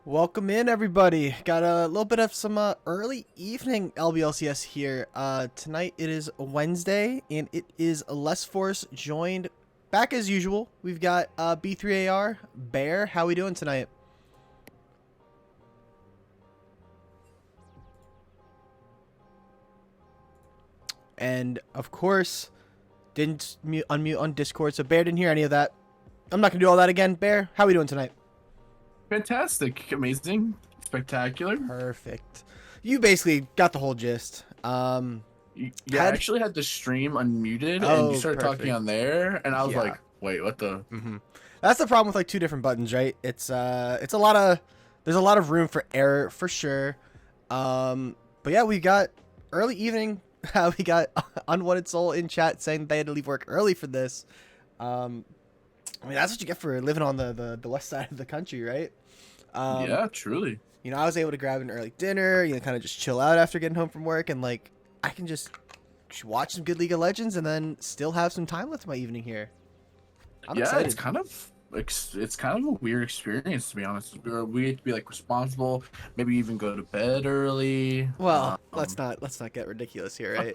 Welcome in, everybody. Got a little bit of some early evening LBLCS here. Tonight it is Wednesday, and it is Less Force joined back as usual. We've got B3AR, Bear. How we doing tonight? And of course, didn't unmute on Discord, so Bear didn't hear any of that. I'm not gonna do all that again. Bear, how we doing tonight? Fantastic, amazing, spectacular. Perfect. You basically got the whole gist. Yeah, I actually had the stream unmuted and you started talking on there, and I was like, "Wait, what the?" That's the problem with like two different buttons, right? It's a lot of there's a lot of room for error for sure. But yeah, we got early evening. We got Unwanted Soul in chat saying they had to leave work early for this. I mean, that's what you get for living on the west side of the country, right? Yeah, truly. You know, I was able to grab an early dinner, you know, kind of just chill out after getting home from work, and like I can just watch some good League of Legends and then still have some time left in my evening here. I'm excited. It's kind of a weird experience, to be honest. We have to be like responsible, maybe even go to bed early. Well, let's not get ridiculous here, right?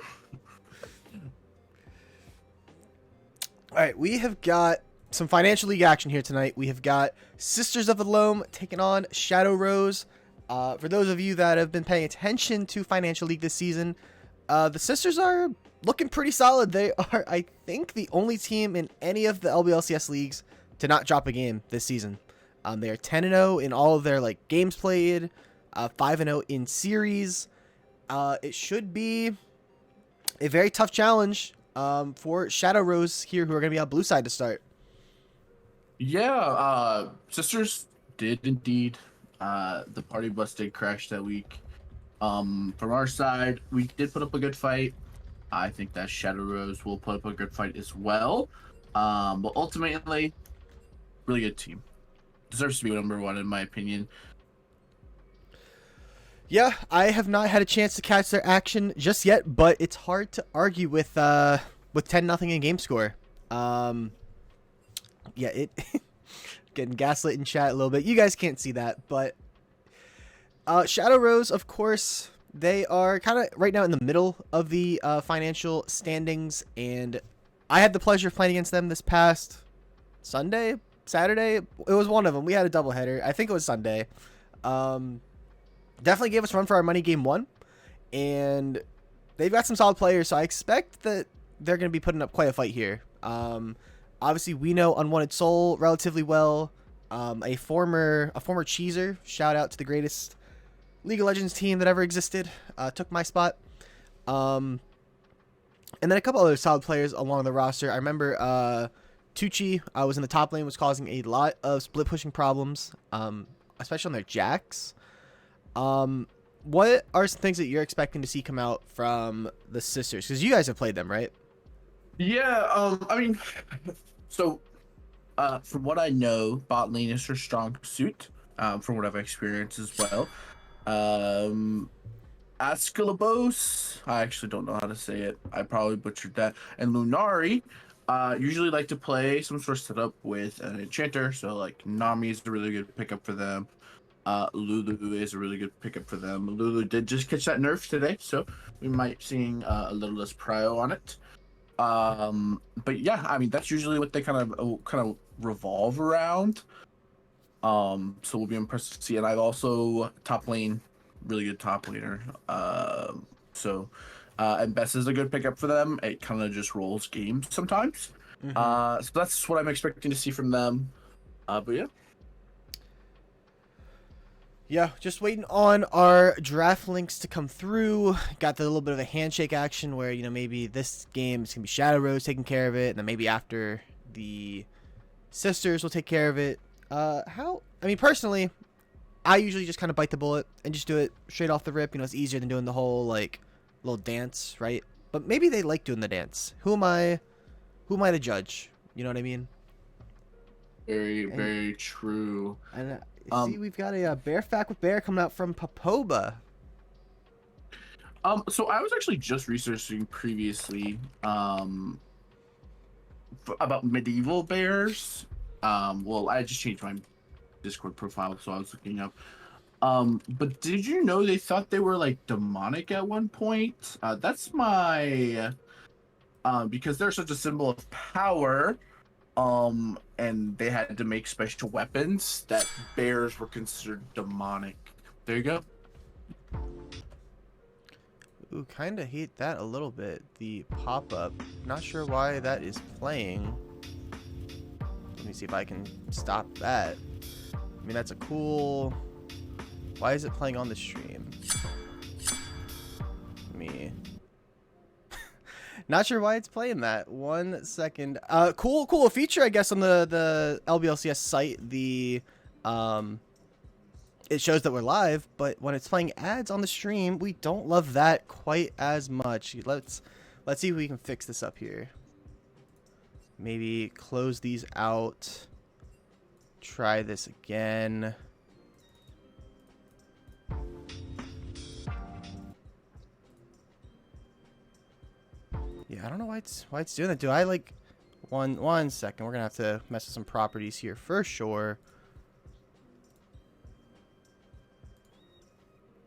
All right, we have got some Financial League action here tonight. We have got Sisters of the Loam taking on Shadow Rose. For those of you that have been paying attention to Financial League this season, the Sisters are looking pretty solid. They are, I think, the only team in any of the LBLCS leagues to not drop a game this season. They are 10-0 in all of their like games played, 5-0 in series. It should be a very tough challenge for Shadow Rose here, who are going to be on blue side to start. Yeah, Sisters did indeed. The party bus did crash that week. From our side, we did put up a good fight. I think that Shadow Rose will put up a good fight as well. But ultimately, really good team. Deserves to be number one in my opinion. Yeah, I have not had a chance to catch their action just yet, but it's hard to argue with 10-0 in game score. Yeah, it getting gaslit in chat a little bit. You guys can't see that, but Shadow Rose, of course, they are kind of right now in the middle of the financial standings, and I had the pleasure of playing against them this past Saturday. It was one of them. We had a doubleheader. I think it was Sunday. Definitely gave us a run for our money game one, and they've got some solid players, so I expect that they're going to be putting up quite a fight here. Obviously, we know Unwanted Soul relatively well. A former cheeser. Shout out to the greatest League of Legends team that ever existed. Took my spot. And then a couple other solid players along the roster. I remember Tucci was in the top lane, was causing a lot of split pushing problems, especially on their Jacks. What are some things that you're expecting to see come out from the Sisters? Because you guys have played them, right? Yeah, I mean, so from what I know, bot lane is her strong suit. From what I've experienced as well. Ascalabos, I actually don't know how to say it. I probably butchered that. And Lunari usually like to play some sort of setup with an enchanter. So like Nami is a really good pickup for them. Lulu is a really good pickup for them. Lulu did just catch that nerf today, so we might seeing a little less prio on it. But yeah, I mean that's usually what they kind of revolve around. So we'll be impressed to see. And I've also top lane, really good top laner. And Bess is a good pickup for them. It kind of just rolls games sometimes. So that's what I'm expecting to see from them. But yeah. Yeah, just waiting on our draft links to come through. Got the little bit of a handshake action where, you know, maybe this game is going to be Shadow Rose taking care of it, and then maybe after the Sisters will take care of it. I mean, personally, I usually just kind of bite the bullet and just do it straight off the rip. You know, it's easier than doing the whole, like, little dance, right? But maybe they like doing the dance. Who am I to judge? You know what I mean? Very true. And see, we've got a Bear Fact with Bear coming out from Papoba. So I was actually just researching previously about medieval bears. Well, I just changed my Discord profile, so I was looking up But did you know they thought they were like demonic at one point? That's my because they're such a symbol of power. And they had to make special weapons that bears were considered demonic. There you go. Ooh, kind of hate that a little bit. The pop-up. Not sure why that is playing. Let me see if I can stop that. I mean, that's a cool... Why is it playing on the stream? Me. Not sure why it's playing that. 1 second. Cool feature, I guess, on the LBLCS site. It shows that we're live, but when it's playing ads on the stream, we don't love that quite as much. Let's see if we can fix this up here. Maybe close these out. Try this again. Yeah, I don't know why it's doing that. Do I like one second? We're gonna have to mess with some properties here for sure.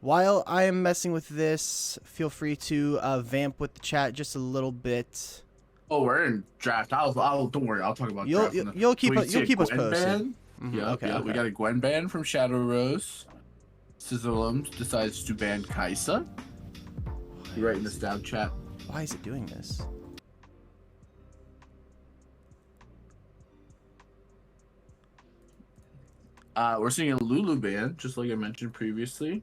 While I am messing with this, feel free to vamp with the chat just a little bit. Oh, we're in draft. I'll don't worry. I'll talk about You'll keep us posted. Mm-hmm. Yeah, Okay. We got a Gwen ban from Shadow Rose. Loam decides to ban Kaisa. You right in the stab chat. Why is it doing this? We're seeing a Lulu ban, just like I mentioned previously.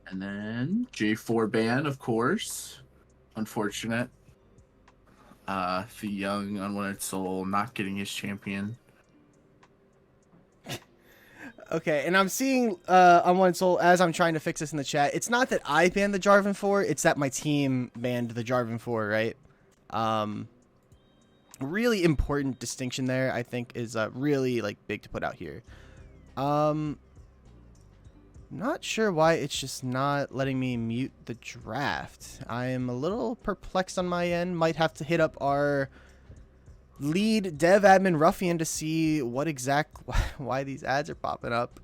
And then J4 ban, of course. Unfortunate. The young unwanted soul not getting his champion. Okay, and I'm seeing Unwanted Soul as I'm trying to fix this in the chat. It's not that I banned the Jarvan 4, it's that my team banned the Jarvan 4, right? Really important distinction there, I think, is really like big to put out here. Not sure why it's just not letting me mute the draft. I am a little perplexed on my end. Might have to hit up our lead dev admin Ruffian to see why these ads are popping up.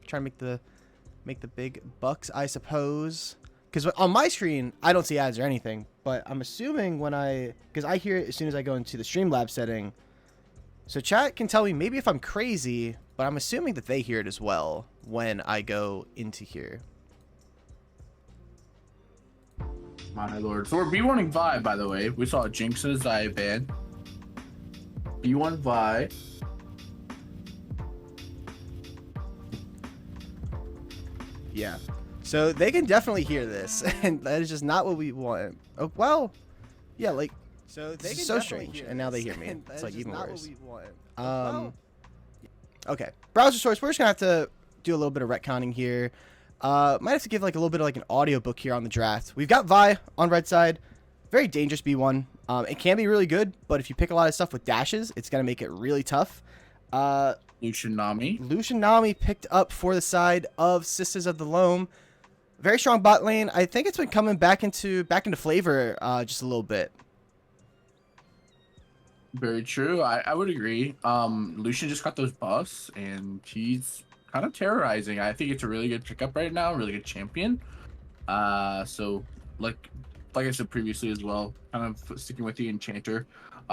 Trying to make the big bucks, I suppose. Because on my screen, I don't see ads or anything. But I'm assuming because I hear it as soon as I go into the Streamlabs setting. So chat can tell me maybe if I'm crazy, but I'm assuming that they hear it as well when I go into here. My lord. So we're B1ing Vi, by the way. We saw Jinx's I ban. B1 Vi. Yeah. So they can definitely hear this, and that is just not what we want. Oh, well, yeah, like, so they can so strange, and now they hear me. It's like even worse. Okay, browser source. We're just gonna have to do a little bit of retconning here. Might have to give like a little bit of like an audiobook here on the draft. We've got Vi on red side, very dangerous B1. It can be really good, but if you pick a lot of stuff with dashes, it's gonna make it really tough. Lucian Nami picked up for the side of Sisters of the Loam. Very strong bot lane. I think it's been coming back into flavor just a little bit. Very true. I would agree. Lucian just got those buffs, and he's kind of terrorizing. I think it's a really good pickup right now, really good champion. So like I said previously as well, kind of sticking with the Enchanter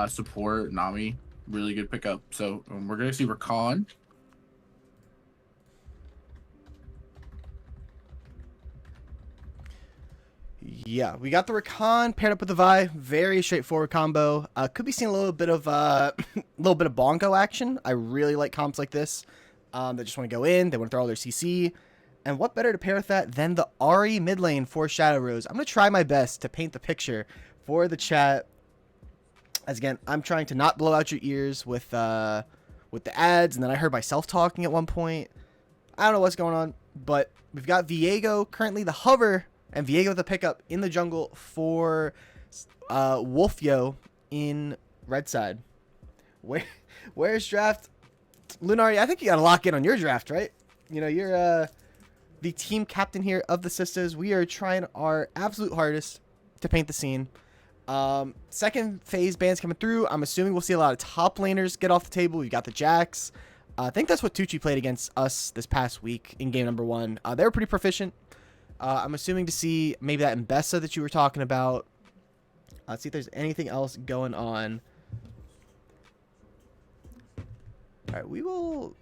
support. Nami, really good pickup. So we're gonna see Rakan. Yeah, we got the Rakan paired up with the Vi. Very straightforward combo. Could be seeing a little bit of bongo action. I really like comps like this. They just want to go in. They want to throw all their CC. And what better to pair with that than the Ahri mid lane for Shadow Rose? I'm going to try my best to paint the picture for the chat. As again, I'm trying to not blow out your ears with the ads. And then I heard myself talking at one point. I don't know what's going on. But we've got Viego, currently the hover, and Viego the pickup in the jungle for Wolfio in red side. Where's draft? Lunari, I think you got to lock in on your draft, right? You know, you're the team captain here of the Sisters. We are trying our absolute hardest to paint the scene. Second phase bans coming through. I'm assuming we'll see a lot of top laners get off the table. We've got the Jax. I think that's what Tucci played against us this past week in game number 1. They were pretty proficient. I'm assuming to see maybe that Mbessa that you were talking about. Let's see if there's anything else going on. All right, we will,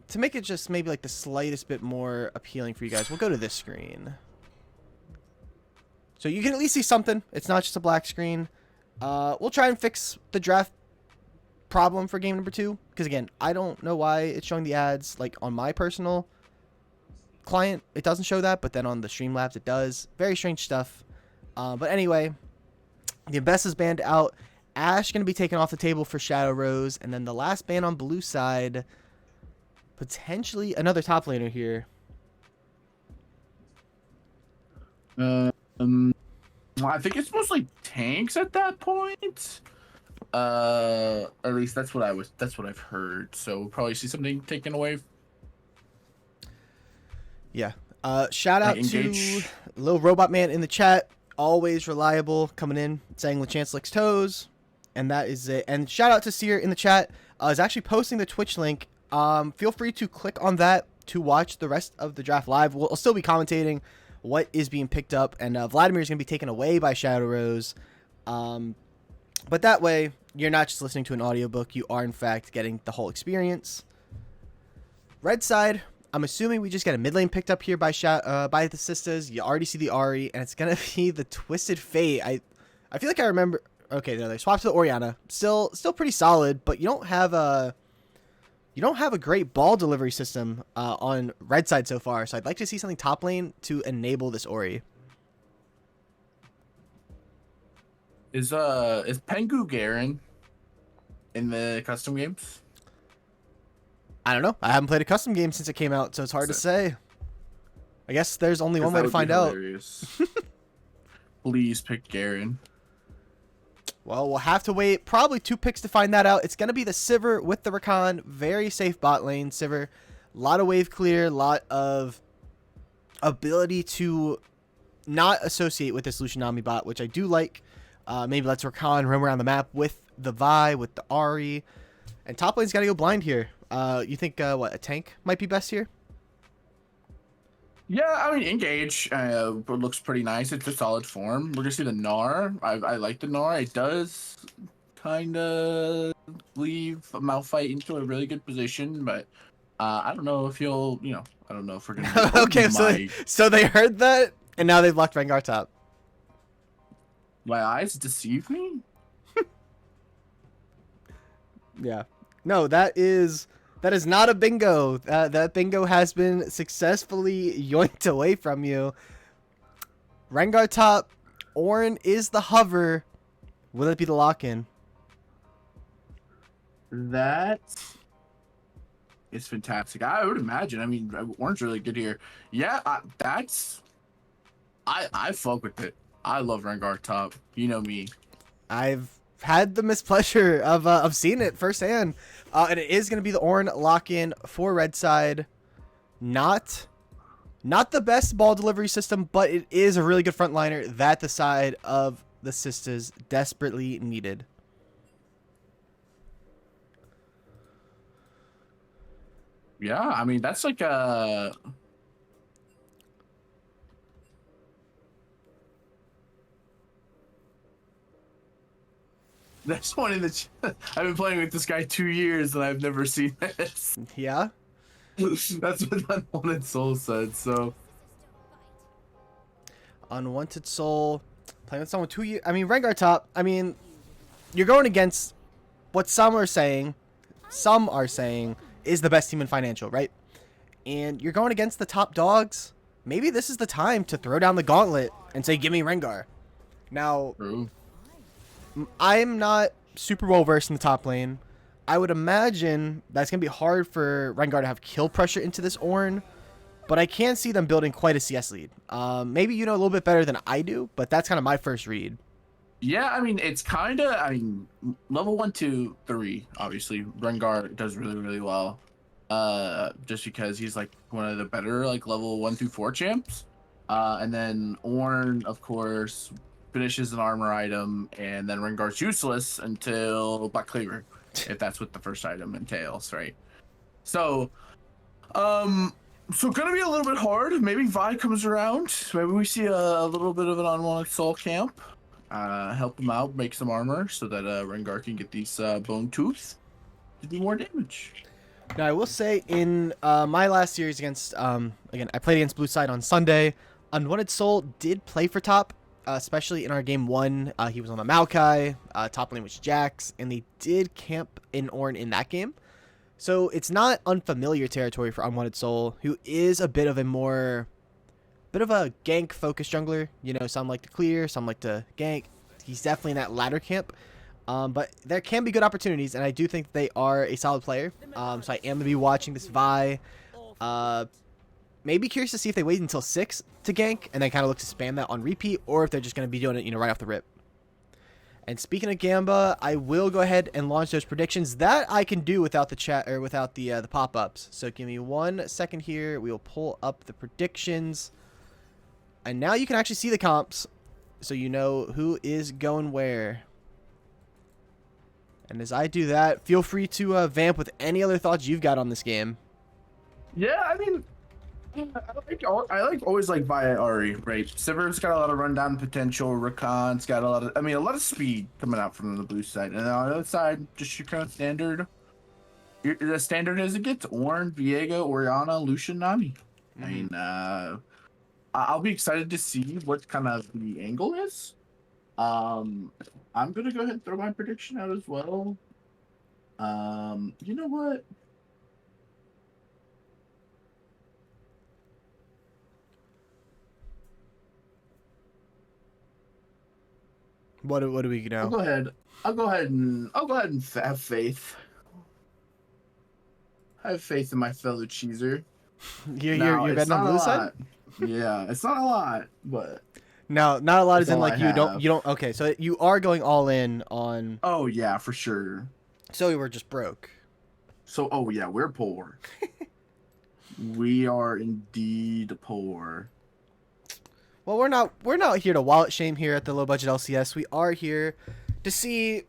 to make it just maybe like the slightest bit more appealing for you guys, we'll go to this screen. So you can at least see something. It's not just a black screen. We'll try and fix the draft problem for game number 2. Because again, I don't know why it's showing the ads like on my personal client. It doesn't show that, but then on the Streamlabs it does. Very strange stuff. But anyway, the Mbessa's banned out. Ash going to be taken off the table for Shadow Rose. And then the last ban on blue side, potentially another top laner here. I think it's mostly tanks at that point. At least that's what I've heard. So we'll probably see something taken away. Yeah. Shout out to Little Robot Man in the chat. Always reliable, coming in saying LeChance licks toes. And that is it. And shout out to Seer in the chat. Is actually posting the Twitch link. Feel free to click on that to watch the rest of the draft live. We'll still be commentating what is being picked up. And Vladimir is going to be taken away by Shadow Rose. But that way, you're not just listening to an audiobook. You are, in fact, getting the whole experience. Red side, I'm assuming we just get a mid lane picked up here by the Sisters. You already see the Ahri, and it's going to be the Twisted Fate. I feel like I remember... Okay, there they swapped to the Orianna. Still pretty solid, but you don't have a great ball delivery system on red side so far. So I'd like to see something top lane to enable this Ori. Is Pengu Garen in the custom games? I don't know. I haven't played a custom game since it came out, so it's hard to say. I guess there's only one way to find out. Please pick Garen. Well, we'll have to wait probably 2 picks to find that out. It's going to be the Sivir with the Rakan. Very safe bot lane. Sivir, a lot of wave clear, a lot of ability to not associate with this Lucianami bot, which I do like. Maybe lets Rakan roam around the map with the Vi, with the Ahri. And top lane's got to go blind here. You think, a tank might be best here? Yeah, I mean, Engage looks pretty nice. It's a solid form. We're going to see the Gnar. I like the Gnar. It does kind of leave a Malphite into a really good position, but I don't know if you'll, I don't know if we're going to... Okay, so they heard that, and now they've locked Rengar top. My eyes deceive me? Yeah. No, that is not a bingo. That bingo has been successfully yoinked away from you. Rengar top. Ornn is the hover. Will it be the lock-in? That is fantastic. I would imagine. I mean, Ornn's really good here. Yeah, I fuck with it. I love Rengar top. You know me. I've had the mispleasure of seeing it firsthand. And it is going to be the Ornn lock-in for red side. Not the best ball delivery system, but it is a really good frontliner that the side of the Sisters desperately needed. Yeah, I mean, that's like a... There's one in the chat. I've been playing with this guy 2 years and I've never seen this. Yeah? That's what Unwanted Soul said, so. Unwanted Soul. Playing with someone 2 years. I mean, Rengar top. I mean, you're going against what some are saying is the best team in Financial, right? And you're going against the top dogs. Maybe this is the time to throw down the gauntlet and say, give me Rengar. Now, True. I'm not super well versed in the top lane. I would imagine that's going to be hard for Rengar to have kill pressure into this Ornn, but I can see them building quite a CS lead. Maybe you know a little bit better than I do, but that's kind of my first read. Yeah, I mean, it's kind of, level 1, 2, 3, obviously, Rengar does really, really well. Just because he's like one of the better like level 1 through 4 champs. And then Ornn, of course, finishes an armor item, and then Rengar's useless until Black Cleaver, if that's what the first item entails, right? So, um, so gonna be a little bit hard. Maybe Vi comes around. Maybe we see a little bit of an unwanted soul camp. Help him out, make some armor so that Rengar can get these bone tooth to do more damage. Now, I will say in my last series against, again, I played against Blue Side on Sunday. Unwanted Soul did play for top, especially in our game 1. He was on the Maokai, top lane was Jax, and they did camp in Ornn in that game. So it's not unfamiliar territory for Unwanted Soul, who is a bit of a gank-focused jungler. You know, some like to clear, some like to gank. He's definitely in that latter camp. But there can be good opportunities, and I do think they are a solid player. So I am going to be watching this Vi. Maybe curious to see if they wait until 6 to gank, and then kind of look to spam that on repeat, or if they're just going to be doing it, you know, right off the rip. And speaking of Gamba, I will go ahead and launch those predictions. That I can do without the chat, or without the pop-ups. So give me 1 second here. We will pull up the predictions. And now you can actually see the comps, so you know who is going where. And as I do that, feel free to vamp with any other thoughts you've got on this game. Yeah, I mean, always like Vi Ari, right? Sivir's got a lot of rundown potential. Rakan's got a lot of speed coming out from the blue side, and on the other side, just your kind of standard. The standard as it gets: Ornn, Viego, Orianna, Lucian, Nami. I mean, I'll be excited to see what kind of the angle is. I'm gonna go ahead and throw my prediction out as well. You know what? What do we know? I'll go ahead and have faith. I have faith in my fellow cheeser. You're betting on blue side? Yeah, it's not a lot, but no, not a lot is in like you have. don't okay, so you are going all in on. Oh yeah, for sure. So we were just broke. So yeah, we're poor. We are indeed poor. Well, we're not here to wallet shame here at the low budget LCS. We are here to see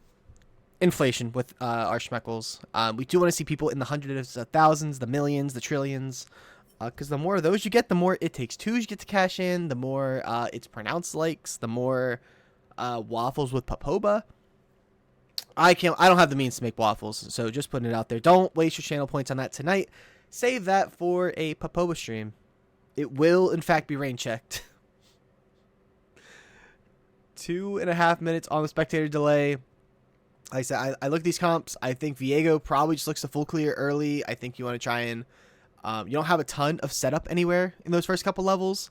inflation with our schmeckles. We do want to see people in the hundreds of thousands, the millions, the trillions. Because the more of those you get, the more it takes twos you get to cash in, the more it's pronounced likes, the more waffles with Papoba. I don't have the means to make waffles, so just putting it out there. Don't waste your channel points on that tonight. Save that for a Papoba stream. It will, in fact, be rain checked. 2.5 minutes on the spectator delay. Like I said, I look at these comps. I think Viego probably just looks to full clear early. I think you want to try and you don't have a ton of setup anywhere in those first couple levels.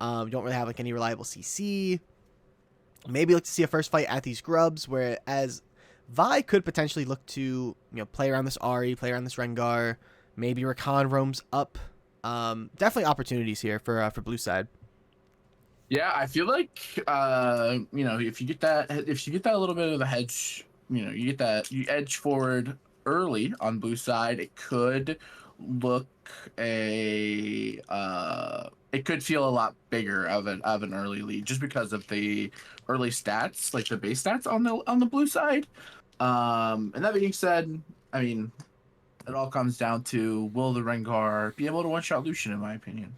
You don't really have like any reliable CC. Maybe look to see a first fight at these grubs, whereas Vi could potentially look to play around this Ahri, play around this Rengar. Maybe Rakan roams up. Definitely opportunities here for blue side. Yeah, I feel like if you get that little bit of a hedge, you edge forward early on blue side, it could look it could feel a lot bigger of an early lead just because of the early stats, like the base stats on the blue side. And that being said, I mean, it all comes down to will the Rengar be able to one-shot Lucian, in my opinion.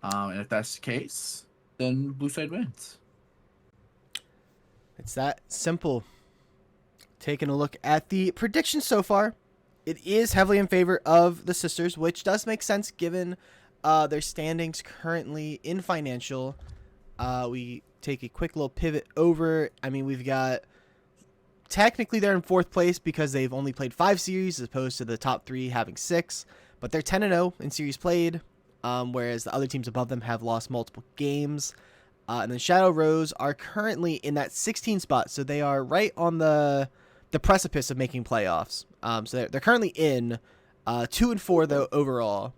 And if that's the case, then blue side wins. It's that simple. Taking a look at the predictions so far, it is heavily in favor of the sisters, which does make sense given their standings currently in financial. We take a quick little pivot over. I mean, we've got technically they're in 4th place because they've only played 5 series as opposed to the top 3 having 6, but they're 10-0 in series played. Whereas the other teams above them have lost multiple games. And then Shadow Rose are currently in that 16 spot, so they are right on the precipice of making playoffs. So they're currently in 2-4 though overall.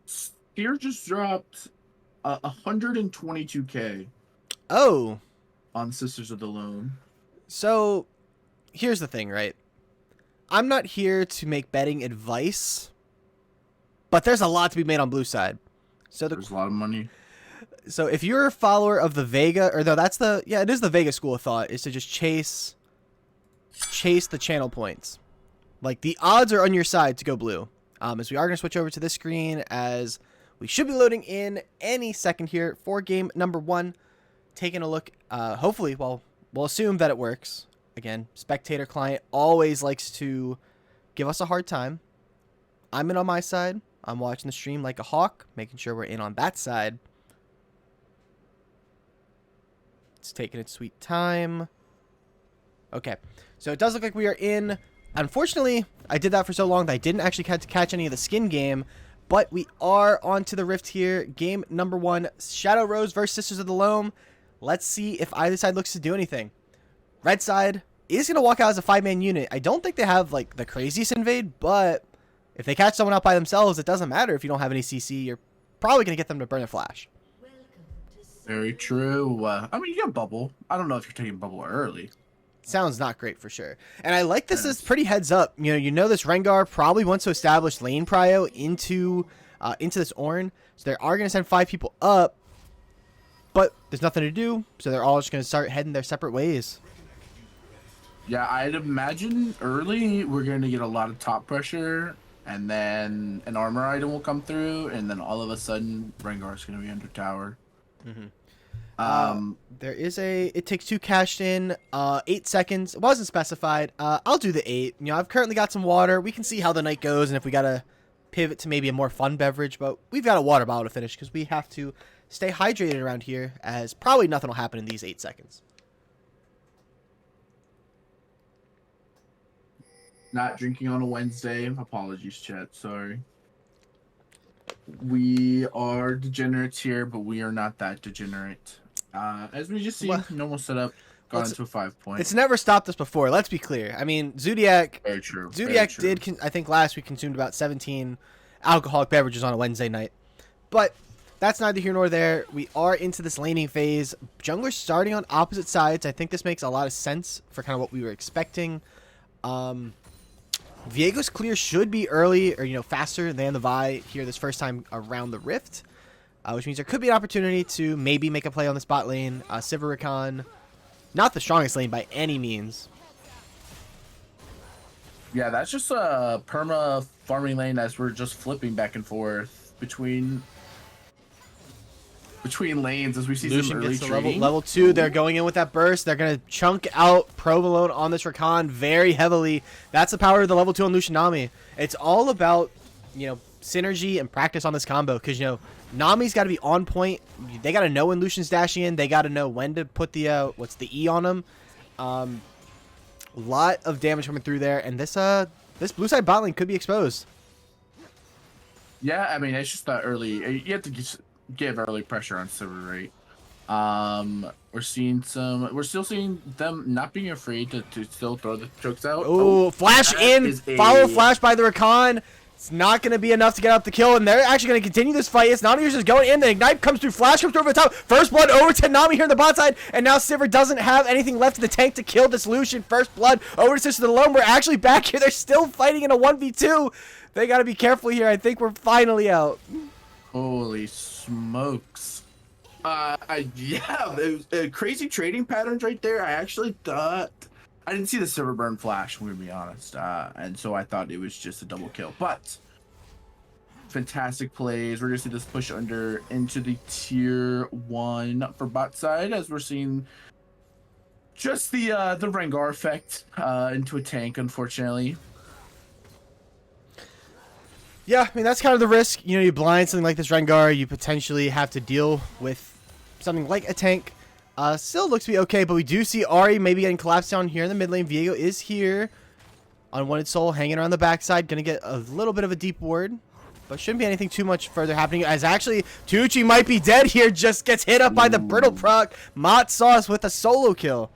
Spear just dropped 122K. Oh, on Sisters of the Loam. So here's the thing, right? I'm not here to make betting advice. But there's a lot to be made on blue side. So there's a lot of money. So if you're a follower of the Vega, or no, it is the Vega school of thought, is to just chase the channel points. Like, the odds are on your side to go blue. As we are going to switch over to this screen, as we should be loading in any second here for game number 1. Taking a look, hopefully, well, we'll assume that it works. Again, spectator client always likes to give us a hard time. I'm in on my side. I'm watching the stream like a hawk, making sure we're in on that side. It's taking its sweet time. Okay, so it does look like we are in. Unfortunately, I did that for so long that I didn't actually catch any of the skin game, but we are on to the Rift here. Game number 1, Shadow Rose versus Sisters of the Loam. Let's see if either side looks to do anything. Red side is going to walk out as a 5-man unit. I don't think they have, like, the craziest invade, but if they catch someone out by themselves, it doesn't matter if you don't have any CC. You're probably going to get them to burn a flash. Very true. I mean, you got bubble. I don't know if you're taking bubble early. Sounds not great for sure. And I like this as pretty heads up. You know this Rengar probably wants to establish lane prio into this Ornn. So they are going to send 5 people up. But there's nothing to do. So they're all just going to start heading their separate ways. Yeah, I'd imagine early we're going to get a lot of top pressure. And then an armor item will come through. And then all of a sudden, Rengar's going to be under tower. Mm-hmm. There is it takes 2 cashed in, 8 seconds. It wasn't specified. I'll do the 8. You know, I've currently got some water. We can see how the night goes and if we got to pivot to maybe a more fun beverage, but we've got a water bottle to finish because we have to stay hydrated around here as probably nothing will happen in these 8 seconds. Not drinking on a Wednesday. Apologies, chat. Sorry. We are degenerates here, but we are not that degenerate. As we just see, normal setup, got into a 5-point. It's never stopped us before. Let's be clear. I mean, Zodiac. Very true. Zodiac did. I think last week consumed about 17 alcoholic beverages on a Wednesday night, but that's neither here nor there. We are into this laning phase. Jungler's starting on opposite sides. I think this makes a lot of sense for kind of what we were expecting. Viego's clear should be early or faster than the Vi here this first time around the Rift, which means there could be an opportunity to maybe make a play on the spot lane. Sivir, not the strongest lane by any means. Yeah, that's just a perma farming lane as we're just flipping back and forth between lanes as we see Lucian some early gets to trading. level 2. They're going in with that burst. They're going to chunk out Provolone on this Rakan very heavily. That's the power of the level 2 on Lucian Nami. It's all about, synergy and practice on this combo because, Nami's got to be on point. They got to know when Lucian's dashing in. They got to know when to put the, E on him. Lot of damage coming through there. And this blue side bot lane could be exposed. Yeah, I mean, it's just that early. You have to give early pressure on Sivir, right? We're still seeing them not being afraid to still throw the chokes out. Oh, flash in, follow flash by the Rakan. It's not going to be enough to get up the kill, and they're actually going to continue this fight. It's Nami just going in. The ignite comes through, flash comes through over the top. First blood over to Nami here on the bot side, and now Sivir doesn't have anything left in the tank to kill this Lucian. First blood over to Sister of the Loam. We're actually back here. They're still fighting in a 1v2. They got to be careful here. I think we're finally out. Holy smokes. Yeah, it was, crazy trading patterns right there. I actually thought I didn't see the Sivir burn flash, I'm gonna be honest. And so I thought it was just a double kill. But fantastic plays. We're gonna see this push under into the tier 1 for bot side as we're seeing just the Rengar effect into a tank, unfortunately. Yeah, I mean, that's kind of the risk. You blind something like this Rengar, you potentially have to deal with something like a tank. Still looks to be okay, but we do see Ahri maybe getting collapsed down here in the mid lane. Viego is here. Unwanted Soul hanging around the backside. Going to get a little bit of a deep ward, but shouldn't be anything too much further happening. As actually, Tucci might be dead here. Just gets hit up by the Brittle proc. Mott Sauce with a solo kill.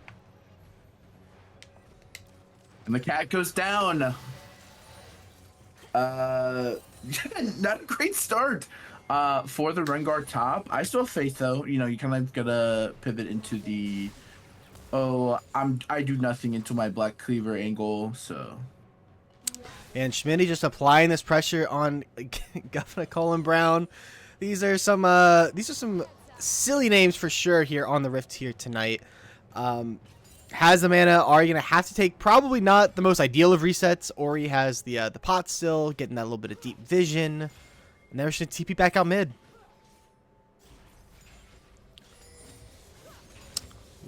And the cat goes down. Not a great start for the Rengar top. I still have faith though. You kind of gotta pivot into the I do nothing into my Black Cleaver angle. So, and Schmitty just applying this pressure on Governor Colin Brown. These are some silly names for sure here on the Rift here tonight. has the mana. Are you going to have to take probably not the most ideal of resets? Ori has the pot still, getting that little bit of deep vision. And then we're just going to TP back out mid.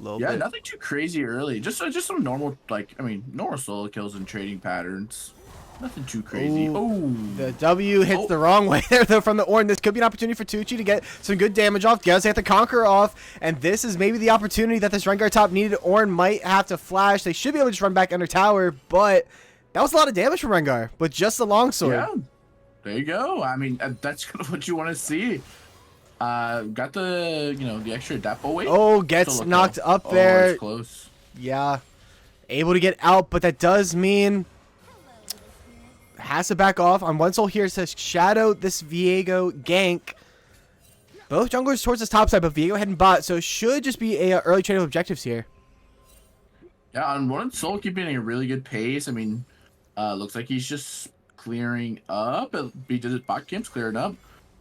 Yeah, nothing too crazy early. Just some normal, like, I mean, normal solo kills and trading patterns. Nothing too crazy. Oh, the W hits the wrong way there, though, from the Ornn. This could be an opportunity for Tucci to get some good damage off. Does have the Conqueror off, and this is maybe the opportunity that this Rengar top needed. Ornn might have to flash. They should be able to just run back under tower, but that was a lot of damage from Rengar, but just the longsword. Yeah, there you go. I mean, that's kind of what you want to see. Got the, the extra adapt. Oh, wait. Oh, gets knocked up there. It's close. Yeah. Able to get out, but that does mean has to back off. On one soul here, it says shadow this Viego gank. Both junglers towards this top side, but Viego heading bot, so it should just be a early trade of objectives here. Yeah, on one soul keeping a really good pace. I mean, looks like he's just clearing up. His bot camp's clearing up.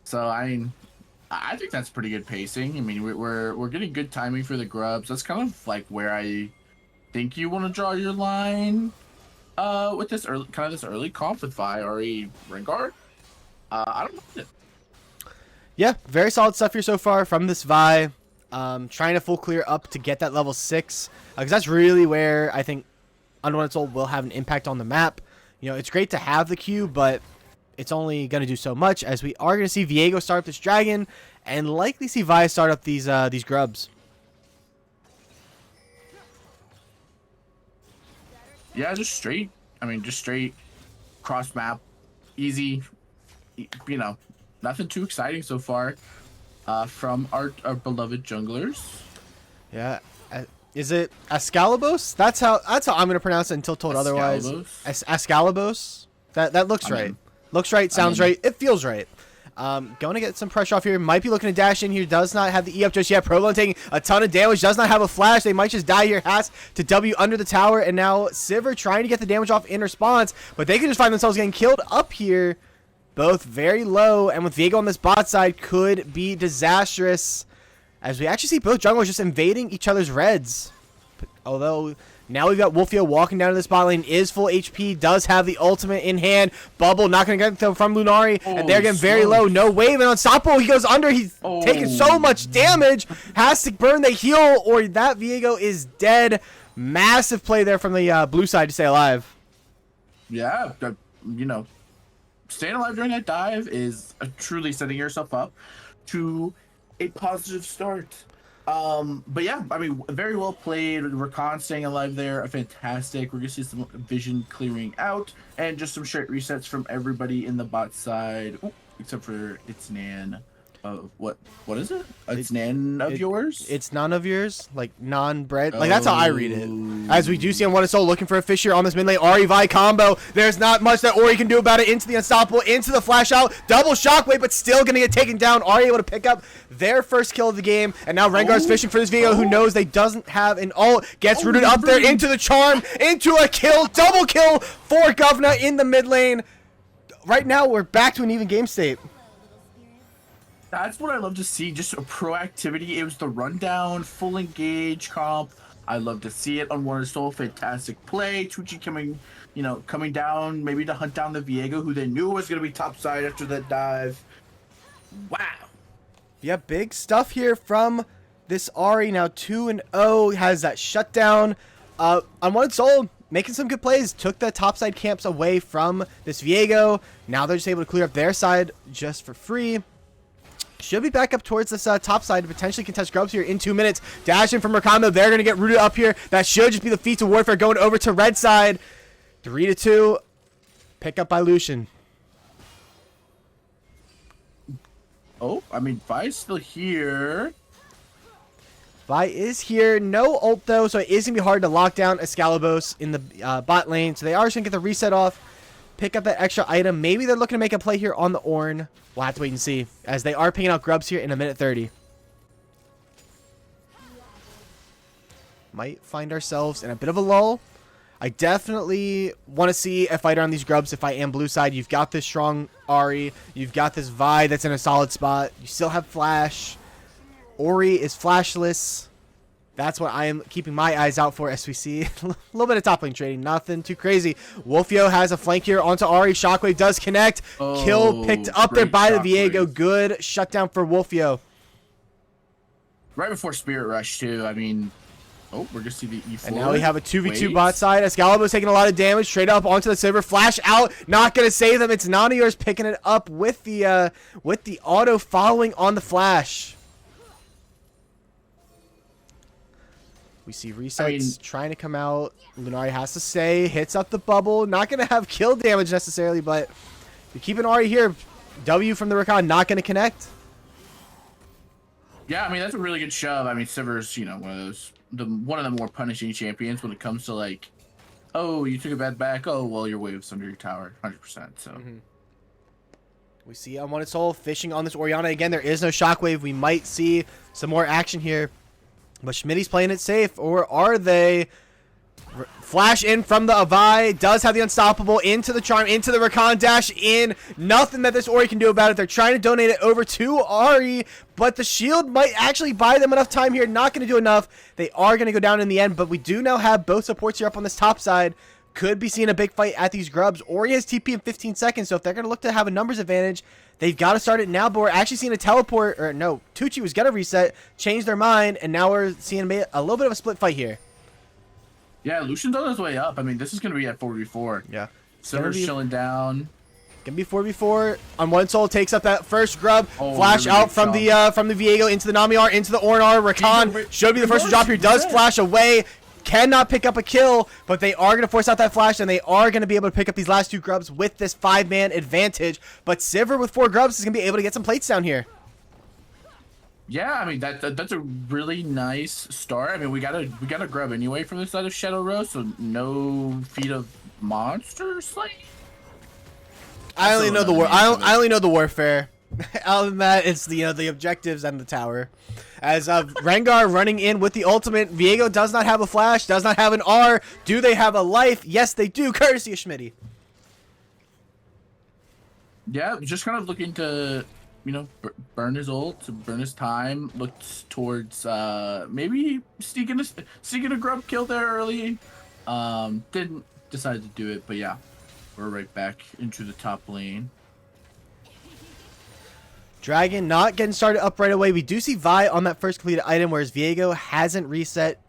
So, I think that's pretty good pacing. I mean, we're getting good timing for the grubs. That's kind of like where I think you want to draw your line with this early comp with Vi, Ori, Rengar. I don't know. Yeah, very solid stuff here so far from this Vi. Trying to full clear up to get that level 6, because that's really where I think Unwanted Soul will have an impact on the map. It's great to have the Q, but it's only going to do so much, as we are going to see Viego start up this dragon and likely see Vi start up these grubs. Yeah, just straight cross map, easy. Nothing too exciting so far from our beloved junglers. Yeah, is it Ascalibos? That's how I'm going to pronounce it until told otherwise. Ascalibos. That looks right. Looks right, sounds right, it feels right. Going to get some pressure off here. Might be looking to dash in here. Does not have the E up just yet. Prolon taking a ton of damage. Does not have a flash. They might just die here. Has to W under the tower. And now Sivir trying to get the damage off in response. But they could just find themselves getting killed up here. Both very low. And with Viego on this bot side could be disastrous. As we actually see both junglers just invading each other's reds. Although now we've got Wolfio walking down to this bot lane, is full HP, does have the ultimate in hand. Bubble not going to get them from Lunari, and they're getting very low. No wave, and Unstoppable, he goes under. He's taking so much damage. Has to burn the heal, or that Viego is dead. Massive play there from the blue side to stay alive. Yeah, staying alive during that dive is truly setting yourself up to a positive start. But yeah, I mean, very well played. Rakan staying alive there, fantastic. We're gonna see some vision clearing out, and just some straight resets from everybody in the bot side, except for it's Nan. What is it? It's Nan of yours? It's none of yours, like non-bread. Like that's how I read it. As we do see on One Soul looking for a fish here on this mid lane. Ori Vi combo. There's not much that Ori can do about it. Into the Unstoppable, into the flash out, double shockwave, but still gonna get taken down. Ori able to pick up their first kill of the game, and now Rengar's fishing for this Viego, who knows they doesn't have an ult. Gets rooted up there into the charm, into a kill, double kill for Governor in the mid lane. Right now we're back to an even game state. That's what I love to see, just a proactivity. It was the rundown, full engage comp. I love to see it on One Soul. Fantastic play. Tucci coming down, maybe to hunt down the Viego, who they knew was going to be topside after that dive. Wow. Yeah, big stuff here from this Ahri. Now 2-0, has that shutdown. On One Soul, making some good plays. Took the topside camps away from this Viego. Now they're just able to clear up their side just for free. Should be back up towards this top side to potentially contest grubs here in 2 minutes. Dash in from Mercando. They're going to get rooted up here. That should just be the feats of warfare going over to red side. 3-2. Pick up by Lucian. Oh, I mean, Vi's still here. Vi is here. No ult, though, so it is going to be hard to lock down Ascalibos in the bot lane. So they are just going to get the reset off. Pick up that extra item. Maybe they're looking to make a play here on the Ornn. We'll have to wait and see, as they are picking out grubs here in 1:30. Might find ourselves in a bit of a lull. I definitely want to see a fighter on these grubs if I am blue side. You've got this strong Ahri. You've got this Vi that's in a solid spot. You still have Flash. Ori is flashless. That's what I am keeping my eyes out for as we see a little bit of top lane trading. Nothing too crazy. Wolfio has a flank here onto Ahri. Shockwave does connect. Kill picked up there by the Viego. Good shutdown for Wolfio. Right before Spirit Rush, too. I mean, oh, we're going to see the E4. And now we have a 2v2 bot side. Excalibur's taking a lot of damage. Straight up onto the Silver. Flash out. Not going to save them. It's Nanior's picking it up with the auto following on the flash. We see resets trying to come out. Lunari has to stay. Hits up the bubble. Not going to have kill damage necessarily, but you're keeping Ahri here. W from the Rakan not going to connect. Yeah, I mean, that's a really good shove. I mean, Sivir's, you know, one of the more punishing champions when it comes to, like, oh, you took a bad back. Oh, well, your wave's under your tower. 100%. So. We see Unwanted Soul fishing on this Orianna. Again, there is no Shockwave. We might see some more action here. But Schmitty's playing it safe, or are they? Flash in from the Avai, does have the Unstoppable, into the Charm, into the Rakan, dash in. Nothing that this Ori can do about it. They're trying to donate it over to Ahri, but the shield might actually buy them enough time here. Not going to do enough. They are going to go down in the end, but we do now have both supports here up on this top side. Could be seeing a big fight at these grubs. Ori has TP in 15 seconds, so if they're going to look to have a numbers advantage, they've got to start it now. But we're actually seeing a teleport, or no, Tucci was going to reset, change their mind, and now we're seeing a little bit of a split fight here. Yeah, Lucian's on his way up. I mean, this is going to be at 4v4. Yeah. Sivir's chilling down. Gonna be 4v4. Unwanted Soul takes up that first grub. Flash really out from the Viego into the Namiar, into the Ornar. Rakan should be the first to drop here. Does flash away. Cannot pick up a kill, but they are going to force out that flash, and they are going to be able to pick up these last two grubs with this 5-man advantage. But Sivir with 4 grubs is going to be able to get some plates down here. Yeah, I mean that's a really nice start. I mean we got a grub anyway from the side of Shadow Rose, so no feat of monster slaying. I only know the I only know the warfare. Other than that, it's the the objectives and the tower. As Rengar running in with the ultimate. Viego does not have a flash, does not have an R. Do they have a life? Yes, they do, courtesy of Schmitty. Yeah, just kind of looking to, you know, burn his ult, to burn his time. Looked towards maybe sneaking a grub kill there early. Didn't decide to do it, but yeah, we're right back into the top lane. Dragon not getting started up right away. We do see Vi on that first completed item, whereas Viego hasn't reset.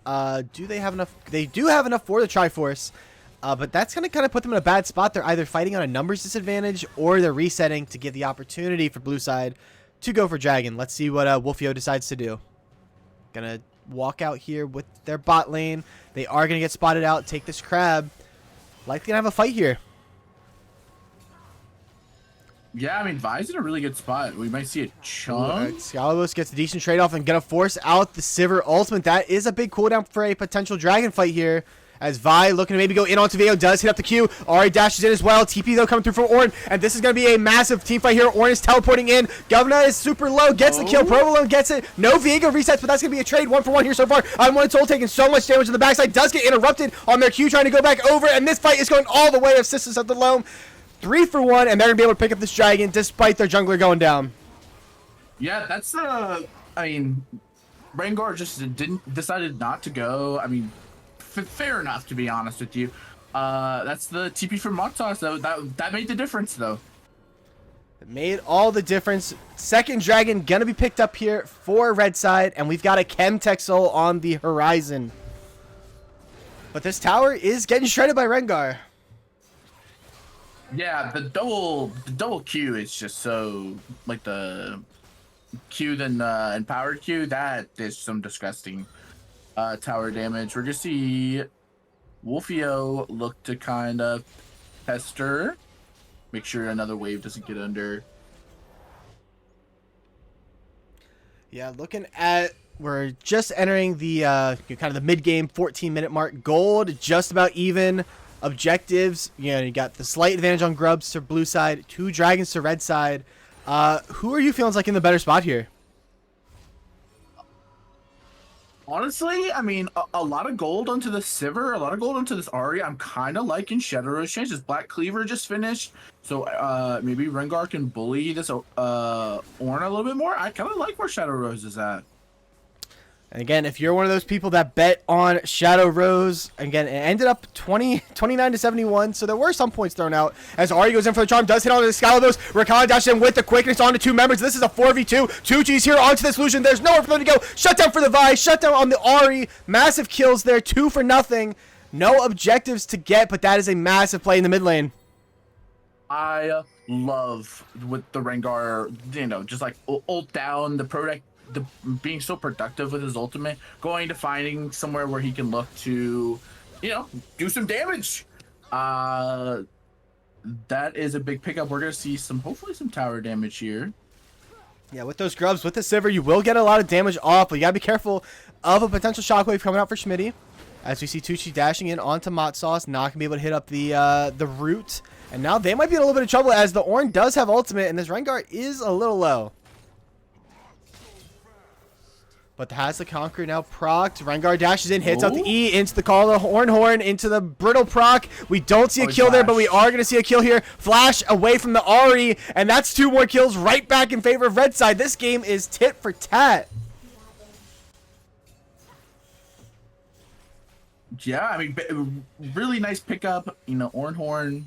Do they have enough? They do have enough for the Triforce, but that's going to kind of put them in a bad spot. They're either fighting on a numbers disadvantage or they're resetting to give the opportunity for blue side to go for Dragon. Let's see what Wolfio decides to do. Gonna walk out here with their bot lane. They are going to get spotted out, take this crab. Likely going to have a fight here. Yeah, I mean, Vi's in a really good spot. We might see a chunk. Excalibur gets a decent trade-off and gonna force out the Sivir ultimate. That is a big cooldown for a potential dragon fight here. As Vi looking to maybe go in onto Viego, does hit up the Q. Ahri dashes in as well. TP though coming through for Ornn. And this is going to be a massive team fight here. Ornn is teleporting in. Governor is super low. Gets the kill. Provolone gets it. No Viego resets, but that's going to be a trade 1-for-1 here so far. Unwanted Soul taking so much damage on the backside. Does get interrupted on their Q trying to go back over. And this fight is going all the way of Sisters of the Loam. 3-for-1, and they're going to be able to pick up this dragon despite their jungler going down. Yeah, that's, I mean, Rengar just decided not to go. I mean, fair enough, to be honest with you. That's the TP from Montas, though. That made the difference, though. It made all the difference. Second dragon going to be picked up here for red side, and we've got a Chemtech Soul on the horizon. But this tower is getting shredded by Rengar. Yeah, the double Q is just so, like, the Q then empowered Q, that is some disgusting tower damage. We're gonna see Wolfio look to kind of pester, make sure another wave doesn't get under. Yeah, looking at, we're just entering the kind of the mid-game 14-minute mark. Gold just about even. Objectives, you got the slight advantage on grubs to blue side, 2 dragons to red side. Who are you feeling like in the better spot here? Honestly, I mean, a lot of gold onto the Sivir, a lot of gold onto this Ahri. I'm kind of liking Shadow Rose change. This Black Cleaver just finished, so maybe Rengar can bully this Ornn a little bit more. I kind of like where Shadow Rose is at. And again, if you're one of those people that bet on Shadow Rose, again, it ended up 29 to 71, so there were some points thrown out. As Ari goes in for the charm, does hit onto the Scalavos. Rakan dashes in with the quickness onto two members. This is a 4v2. Tucci's here onto this Lucian. There's nowhere for them to go. Shutdown for the Vi. Shutdown on the Ari. Massive kills there, 2 for nothing. No objectives to get, but that is a massive play in the mid lane. I love with the Rengar, you know, just like ult down the being so productive with his ultimate, going to finding somewhere where he can look to, you know, do some damage. That is a big pickup. We're gonna see hopefully some tower damage here. Yeah, with those grubs, with the Sivir, you will get a lot of damage off, but you gotta be careful of a potential shockwave coming out for Schmitty. As we see Tucci dashing in onto Mott Sauce, not gonna be able to hit up the root. And now they might be in a little bit of trouble as the Ornn does have ultimate, and this Rengar is a little low. But has the Conqueror now procced. Rengar dashes in, hits out the E into the call of the Horn, into the Brittle proc. We don't see a kill there, but we are going to see a kill here. Flash away from the Ari, and that's 2 more kills right back in favor of Red Side. This game is tit for tat. Yeah, I mean, really nice pickup. You know, Horn.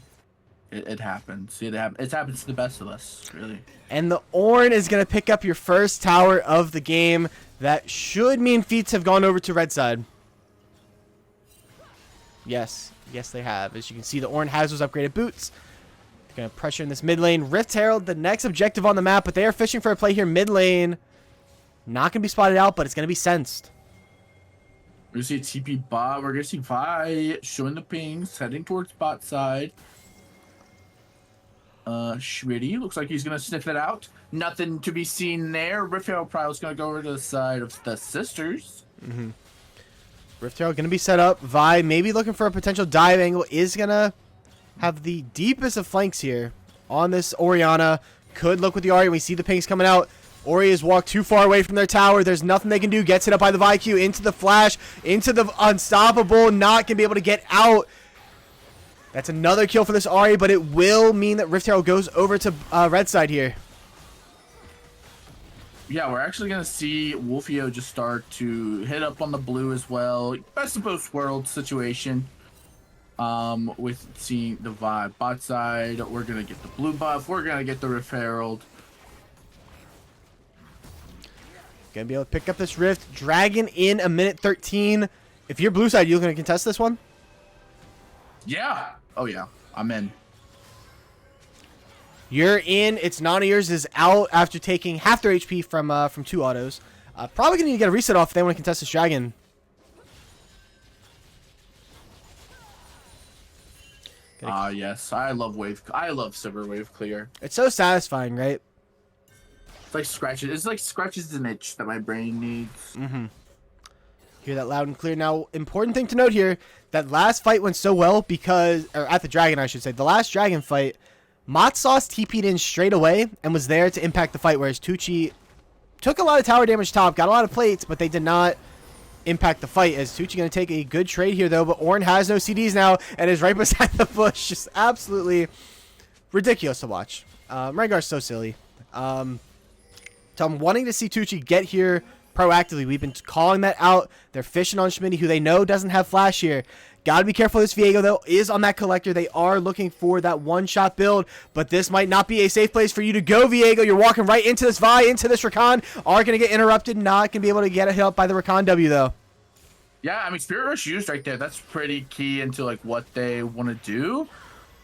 It happens. It happens to the best of us, really. And the Ornn is going to pick up your first tower of the game. That should mean feats have gone over to Red Side. Yes, they have. As you can see, the Ornn has those upgraded boots. They're going to pressure in this mid lane. Rift Herald, the next objective on the map, but they are fishing for a play here mid lane. Not going to be spotted out, but it's going to be sensed. We're going to see a TP bot. We're going to see Vi showing the pings, heading towards bot side. Schmitty looks like he's going to sniff it out. Nothing to be seen there. Rift Herald probably is going to go over to the side of the sisters. Rift Herald going to be set up. Vi maybe looking for a potential dive angle. Is going to have the deepest of flanks here on this Orianna. Could look with the Ari. We see the pings coming out. Ori has walked too far away from their tower. There's nothing they can do. Gets hit up by the Vi Q. Into the flash. Into the unstoppable. Not going to be able to get out. That's another kill for this Ari, but it will mean that Rift Herald goes over to Red Side here. Yeah, we're actually going to see Wolfio just start to hit up on the blue as well. Best of both worlds situation. With seeing the Vi bot side. We're going to get the blue buff. We're going to get the Rift Herald. Going to be able to pick up this Rift. Dragon in a minute 13. If you're blue side, you going to contest this one? Yeah. Oh, yeah. I'm in. You're in. It's Nana yours is out after taking half their HP from 2 autos. Probably going to need to get a reset off if they want to contest this Dragon. Yes. I love Silver Wave Clear. It's so satisfying, right? It's like scratches. It's like scratches an itch that my brain needs. Hear that loud and clear. Now, important thing to note here, that last fight went so well because, or at the Dragon, I should say, the last Dragon fight, Mott Sauce TP'd in straight away and was there to impact the fight, whereas Tucci took a lot of tower damage top, got a lot of plates, but they did not impact the fight. As Tucci going to take a good trade here, though, but Ornn has no CDs now and is right beside the bush. Just absolutely ridiculous to watch. Rengar's so silly. So I'm wanting to see Tucci get here proactively. We've been calling that out. They're fishing on Schmitty, who they know doesn't have flash here. Got to be careful. This Viego, though, is on that collector. They are looking for that one-shot build, but this might not be a safe place for you to go, Viego. You're walking right into this Vi, into this Rakan. Are going to get interrupted. Not going to be able to get a hit up by the Rakan W, though. Yeah, I mean, Spirit Rush used right there. That's pretty key into, like, what they want to do.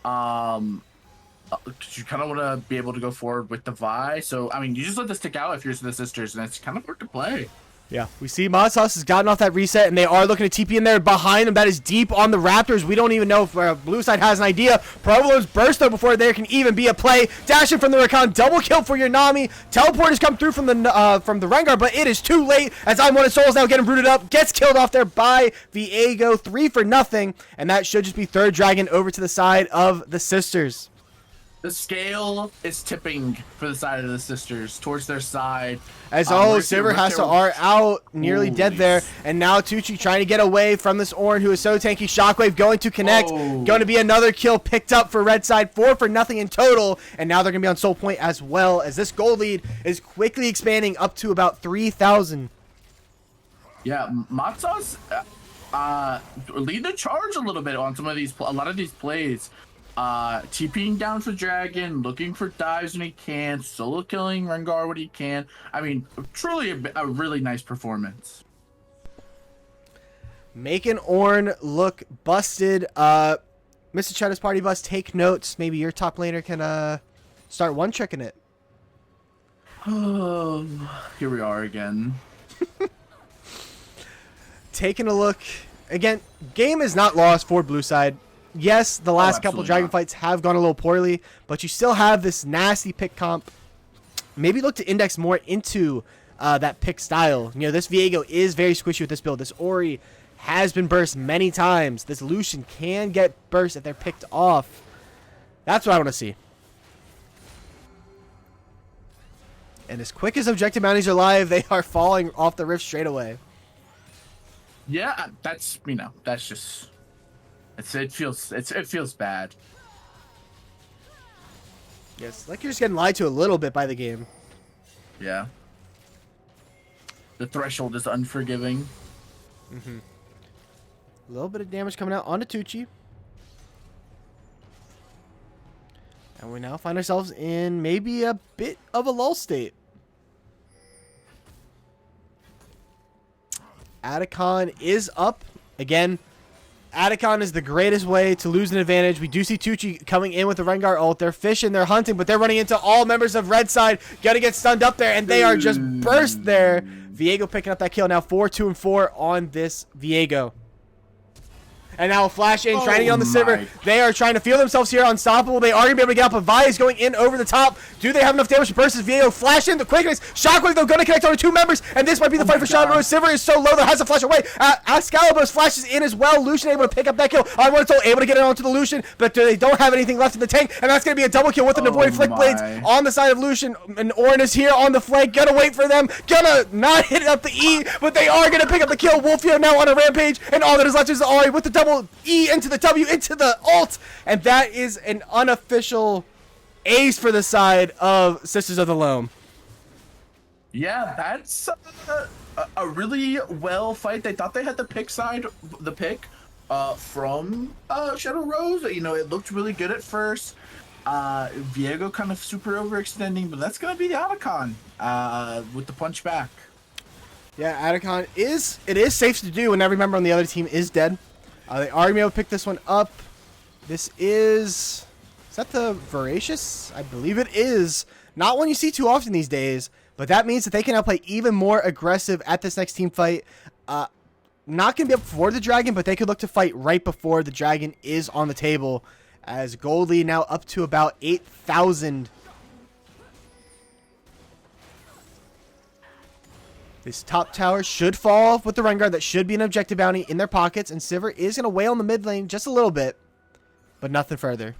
Because you kind of want to be able to go forward with the Vi. So, I mean, you just let this stick out if you're the sisters, and it's kind of hard to play. Yeah, we see Mott Sauce has gotten off that reset, and they are looking to TP in there behind them. That is deep on the Raptors. We don't even know if blue side has an idea. Provolo's burst, though, before there can even be a play. Dashing from the Rakan. Double kill for your Nami. Teleport has come through from the Rengar, but it is too late as Unwanted Souls now getting rooted up. Gets killed off there by Viego. 3 for nothing, and that should just be third Dragon over to the side of the sisters. The scale is tipping for the side of the sisters towards their side. As Silver has to R out, nearly dead there. And now Tucci trying to get away from this Ornn, who is so tanky. Shockwave going to connect. Going to be another kill picked up for Red Side. 4 for nothing in total. And now they're going to be on Soul Point as well, as this gold lead is quickly expanding up to about 3,000. Yeah, Matza's lead the charge a little bit on some of these, a lot of these plays. TPing down for Dragon, looking for dives when he can, solo killing Rengar when he can. I mean, truly a really nice performance. Making Ornn look busted. Mr. Cheddar's Party Bus, take notes. Maybe your top laner can start one-tricking it. Oh, here we are again. Taking a look. Again, game is not lost for blue side. Yes, the last couple Dragon fights have gone a little poorly, but you still have this nasty pick comp. Maybe look to index more into that pick style. You know, this Viego is very squishy with this build. This Ori has been burst many times. This Lucian can get burst if they're picked off. That's what I want to see. And as quick as objective bounties are live, they are falling off the rift straight away. Yeah, that's, you know, that's just, it feels bad. Yes, like you're just getting lied to a little bit by the game. Yeah. The threshold is unforgiving. A little bit of damage coming out onto Tucci. And we now find ourselves in maybe a bit of a lull state. Atacon is up. Again, Atacon is the greatest way to lose an advantage. We do see Tucci coming in with the Rengar ult. They're fishing, they're hunting, but they're running into all members of Red Side. Gotta get stunned up there, and they are just burst there. Viego picking up that kill. Now 4-2-4 on this Viego. And now a flash in, trying to get on the Sivir. They are trying to feel themselves here unstoppable. They are going to be able to get up, but Vi is going in over the top. Do they have enough damage to burst this Viego? Flash in, the quickness. Shockwave, though, going to connect on to two members, and this might be the fight for Shadow Rose. Sivir is so low, that has to flash away. Excalibur flashes in as well. Lucian able to pick up that kill. Immortal able to get it onto the Lucian, but they don't have anything left in the tank, and that's going to be a double kill with an avoid Flick Blades on the side of Lucian. And Ornn is here on the flank, gonna wait for them, gonna not hit up the E, but they are going to pick up the kill. Wolfio now on a rampage, and all that is left is the Ahri with the double E into the W, into the ult, and that is an unofficial ace for the side of Sisters of the Loam. Yeah, that's a really well fight. They thought they had the pick from Shadow Rose. You know, it looked really good at first. Viego kind of super overextending, but that's gonna be the Atacon with the punch back. Yeah, Atacon is safe to do when every member on the other team is dead. They are going to be able to pick this one up. This is that the Voracious? I believe it is. Not one you see too often these days, but that means that they can now play even more aggressive at this next team fight. Not going to be up before the Dragon, but they could look to fight right before the Dragon is on the table, as Goldie now up to about 8,000. This top tower should fall off with the Rengar. That should be an objective bounty in their pockets. And Sivir is going to wail in the mid lane just a little bit, but nothing further.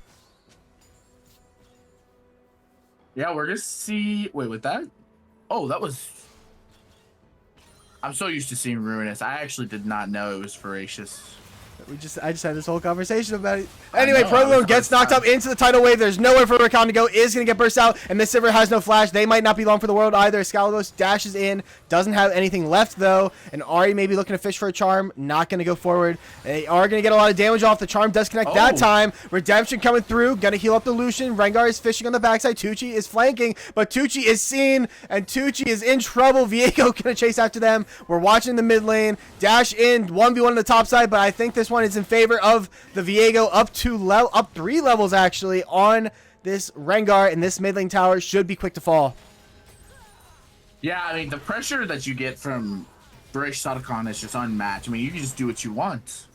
Yeah, we're going to see... Wait, with that? Oh, that was... I'm so used to seeing Ruinous. I actually did not know it was Voracious. I just had this whole conversation about it. Anyway, Prolone gets knocked up into the tidal wave. There's nowhere for Rakan to go. Is going to get burst out, and this Sivir has no flash. They might not be long for the world either. Excalibur dashes in, doesn't have anything left though, and Ahri may be looking to fish for a charm. Not going to go forward. They are going to get a lot of damage off. The charm does connect that time. Redemption coming through. Going to heal up the Lucian. Rengar is fishing on the backside. Tucci is flanking, but Tucci is seen, and Tucci is in trouble. Viego going to chase after them. We're watching the mid lane. Dash in, 1v1 on the top side, but I think this one is in favor of the Viego, up 3 levels actually on this Rengar, and this mid lane tower should be quick to fall. Yeah, I mean, the pressure that you get from Voracious Atacon is just unmatched. I mean, you can just do what you want.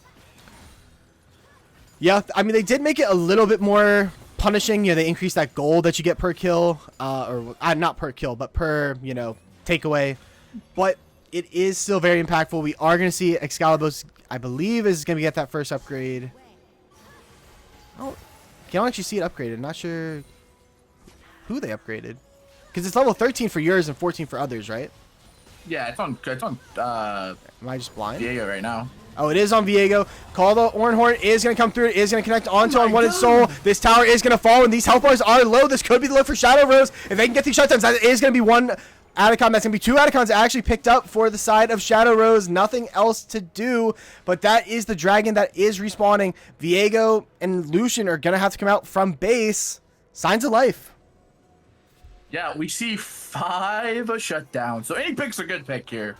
Yeah, I mean, they did make it a little bit more punishing. You know, they increased that gold that you get per kill, or not per kill, but per, you know, takeaway. But it is still very impactful. We are going to see Excalibur's, I believe, is going to get that first upgrade. Oh, can't actually see it upgraded. Not sure who they upgraded, because it's level 13 for yours and 14 for others, right? Yeah, it's on. Am I just blind? Viego right now. Oh, it is on Viego. Call the Ornhorn is going to come through. It is going to connect onto Unwanted Soul. This tower is going to fall, and these health bars are low. This could be the look for Shadow Rose. If they can get these shutdowns, that is going to be one Atacon. That's going to be 2 Atacons actually picked up for the side of Shadow Rose. Nothing else to do, but that is the dragon that is respawning. Viego and Lucian are going to have to come out from base. Signs of life. Yeah, we see 5 shutdowns. So any pick's a good pick here.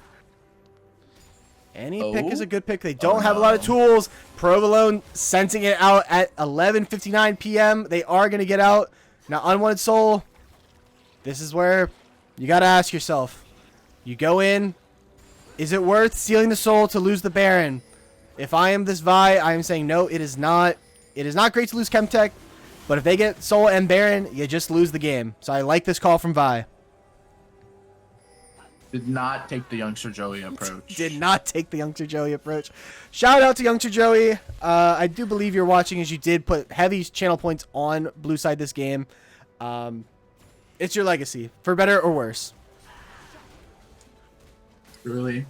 Any pick is a good pick. They don't have a lot of tools. Provolone sensing it out at 11:59 p.m. They are going to get out. Now, Unwanted Soul, this is where you got to ask yourself. You go in. Is it worth stealing the soul to lose the Baron? If I am this Vi, I am saying no, it is not. It is not great to lose Chemtech, but if they get soul and Baron, you just lose the game. So I like this call from Vi. Did not take the youngster Joey approach. Did not take the youngster Joey approach. Shout out to youngster Joey. I do believe you're watching, as you did put heavy channel points on blue side this game. It's your legacy, for better or worse. Really?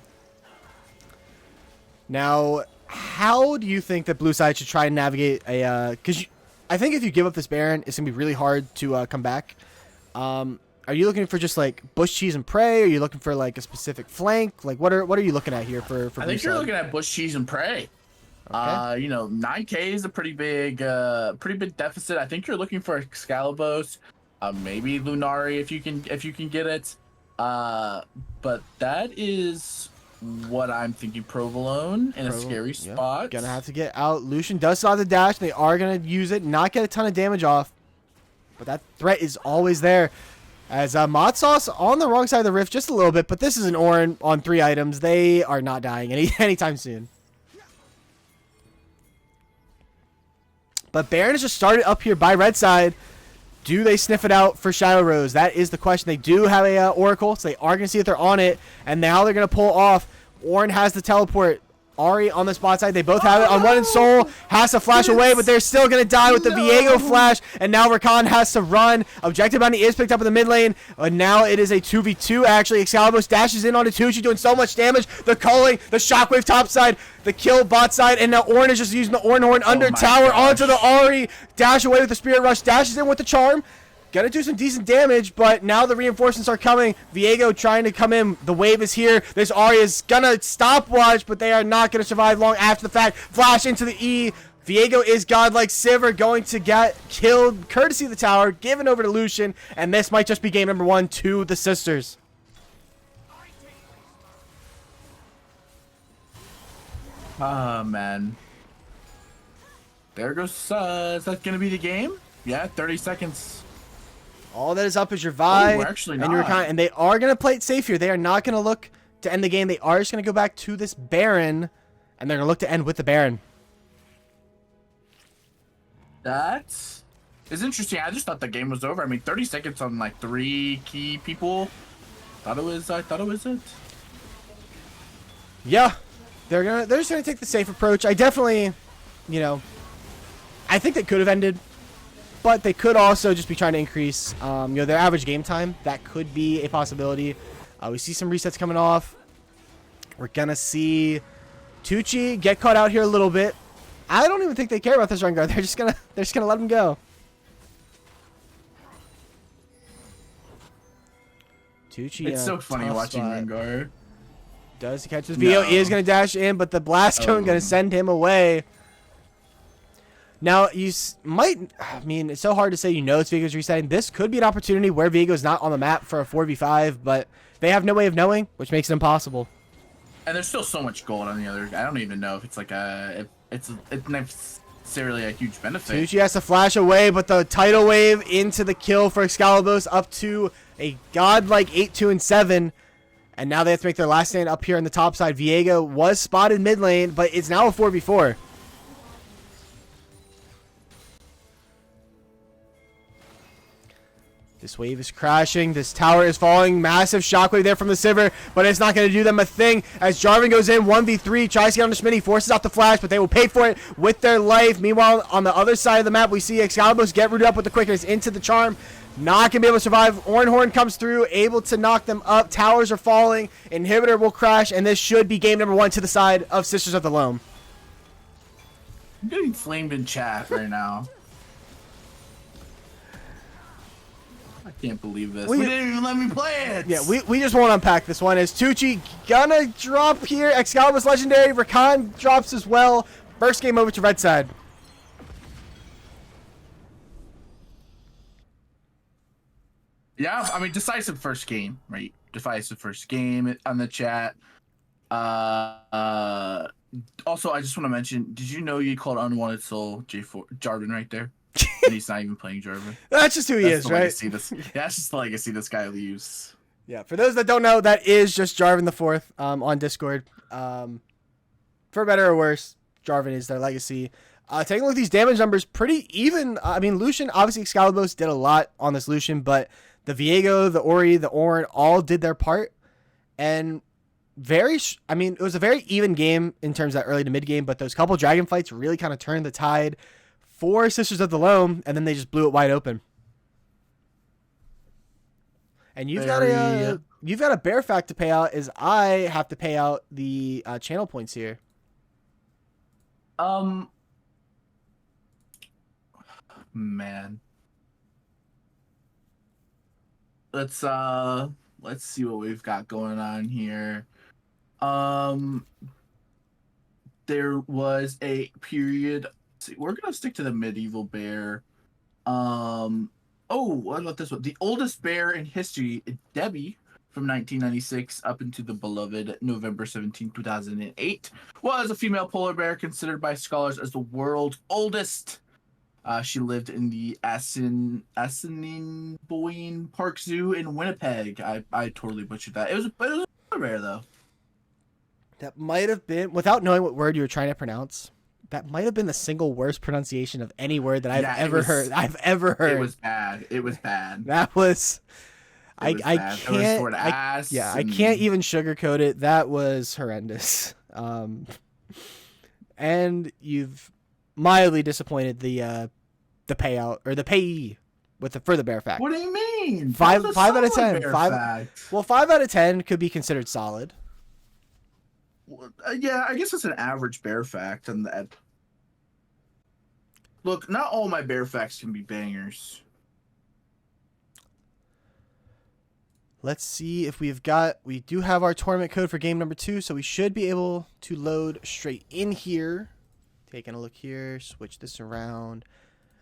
Now, how do you think that blue side should try and navigate a? Because I think if you give up this Baron, it's gonna be really hard to come back. Are you looking for just like bush cheese and prey? Or are you looking for like a specific flank? Like what are you looking at here for I think you're looking at bush cheese and prey. Okay. You know, 9K is a pretty big deficit. I think you're looking for Excalibos, maybe Lunari if you can get it. But that is what I'm thinking. Provolone in a scary spot. Gonna have to get out. Lucian does still have the dash. They are gonna use it, not get a ton of damage off, but that threat is always there. As Mod Sauce on the wrong side of the rift just a little bit, but this is an Orin on 3 items. They are not dying anytime soon. But Baron is just started up here by red side. Do they sniff it out for Shadow Rose? That is the question. They do have a Oracle, so they are going to see if they're on it. And now they're going to pull off. Orin has the teleport. Ari on the spot side. They both have it. Unwanted Soul has to flash away, but they're still going to die with the Viego flash. And now Rakan has to run. Objective bounty is picked up in the mid lane. And now it is a 2v2, actually. Excalibur dashes in onto Tucci, doing so much damage. The culling, the shockwave top side, the kill bot side. And now Ornn is just using the Ornn Horn under tower onto the Ari. Dash away with the Spirit Rush. Dashes in with the Charm. Gonna do some decent damage, but now the reinforcements are coming. Viego trying to come in. The wave is here. This Arya is gonna stopwatch, but they are not gonna survive long after the fact. Flash into the E. Viego is godlike. Sivir going to get killed courtesy of the tower, given over to Lucian, and this might just be game number 1 to the sisters. Ah, man. There goes, is that gonna be the game? Yeah, 30 seconds. All that is up is your Vi and your Rakan, and they are going to play it safe here. They are not going to look to end the game. They are just going to go back to this Baron, and they're going to look to end with the Baron. That is interesting. I just thought the game was over. I mean, 30 seconds on like 3 key people. I thought it was it. Yeah, they're just gonna take the safe approach. I definitely, I think they could have ended. But they could also just be trying to increase, their average game time. That could be a possibility. We see some resets coming off. We're gonna see Tucci get caught out here a little bit. I don't even think they care about this Rengar. They're just gonna let him go. Tucci. It's so funny watching Rengar. Does he catch this? Vio is gonna dash in, but the blast cone gonna send him away. Now, it's so hard to say it's Viego's resetting. This could be an opportunity where Viego's not on the map for a 4v5, but they have no way of knowing, which makes it impossible. And there's still so much gold on the other. I don't even know if it's like it's necessarily a huge benefit. Tucci has to flash away, but the tidal wave into the kill for Excalibos up to a godlike 8-2 and 7. And now they have to make their last stand up here on the top side. Viego was spotted mid lane, but it's now a 4v4. This wave is crashing. This tower is falling. Massive shockwave there from the Sivir, but it's not going to do them a thing. As Jarvan goes in, 1v3, tries to get on the Schmitty, forces out the flash, but they will pay for it with their life. Meanwhile, on the other side of the map, we see Excalibur get rooted up with the quickness into the Charm. Not going to be able to survive. Ornhorn comes through, able to knock them up. Towers are falling. Inhibitor will crash, and this should be game number 1 to the side of Sisters of the Loam. I'm getting flamed in chat right now. Can't believe this. We We didn't even let me play it. Yeah, we just won't unpack this one. As Tucci gonna drop here. Excalibur's legendary. Rakan drops as well. First game over to red side. Yeah, I mean, decisive first game, right? Decisive first game on the chat. Also, I just want to mention, did you know you called Unwanted Soul J4 Jarvan right there? And he's not even playing Jarvan. That's just who he is, right? That's just the legacy this guy leaves. Yeah, for those that don't know, that is just Jarvan the Fourth on Discord. For better or worse, Jarvan is their legacy. Taking a look at these damage numbers, pretty even. I mean, Lucian, obviously Excalibur did a lot on this Lucian, but the Viego, the Ori, the Ornn all did their part. And it was a very even game in terms of that early to mid game, but those couple dragon fights really kind of turned the tide for Sisters of the Loam, and then they just blew it wide open. And you've got a bear fact to pay out, as I have to pay out the channel points here. Man. Let's see what we've got going on here. There was a period. See, we're gonna stick to the medieval bear. What about this one? The oldest bear in history, Debbie, from 1996 up into the beloved November 17, 2008, was a female polar bear considered by scholars as the world's oldest. She lived in the Assiniboine Park Zoo in Winnipeg. I totally butchered that. It was a polar bear, though. That might have been, without knowing what word you were trying to pronounce, that might have been the single worst pronunciation of any word that I've ever heard. It was bad. It was bad. That was... I can't. I can't even sugarcoat it. That was horrendous. And you've mildly disappointed the payout or the payee for the bear fact. What do you mean? 5 out of 10. 5 out of 10 could be considered solid. Yeah, I guess it's an average bear fact. And look, not all my bear facts can be bangers. Let's see if we do have our tournament code for game number 2, so we should be able to load straight in here. Taking a look here, switch this around.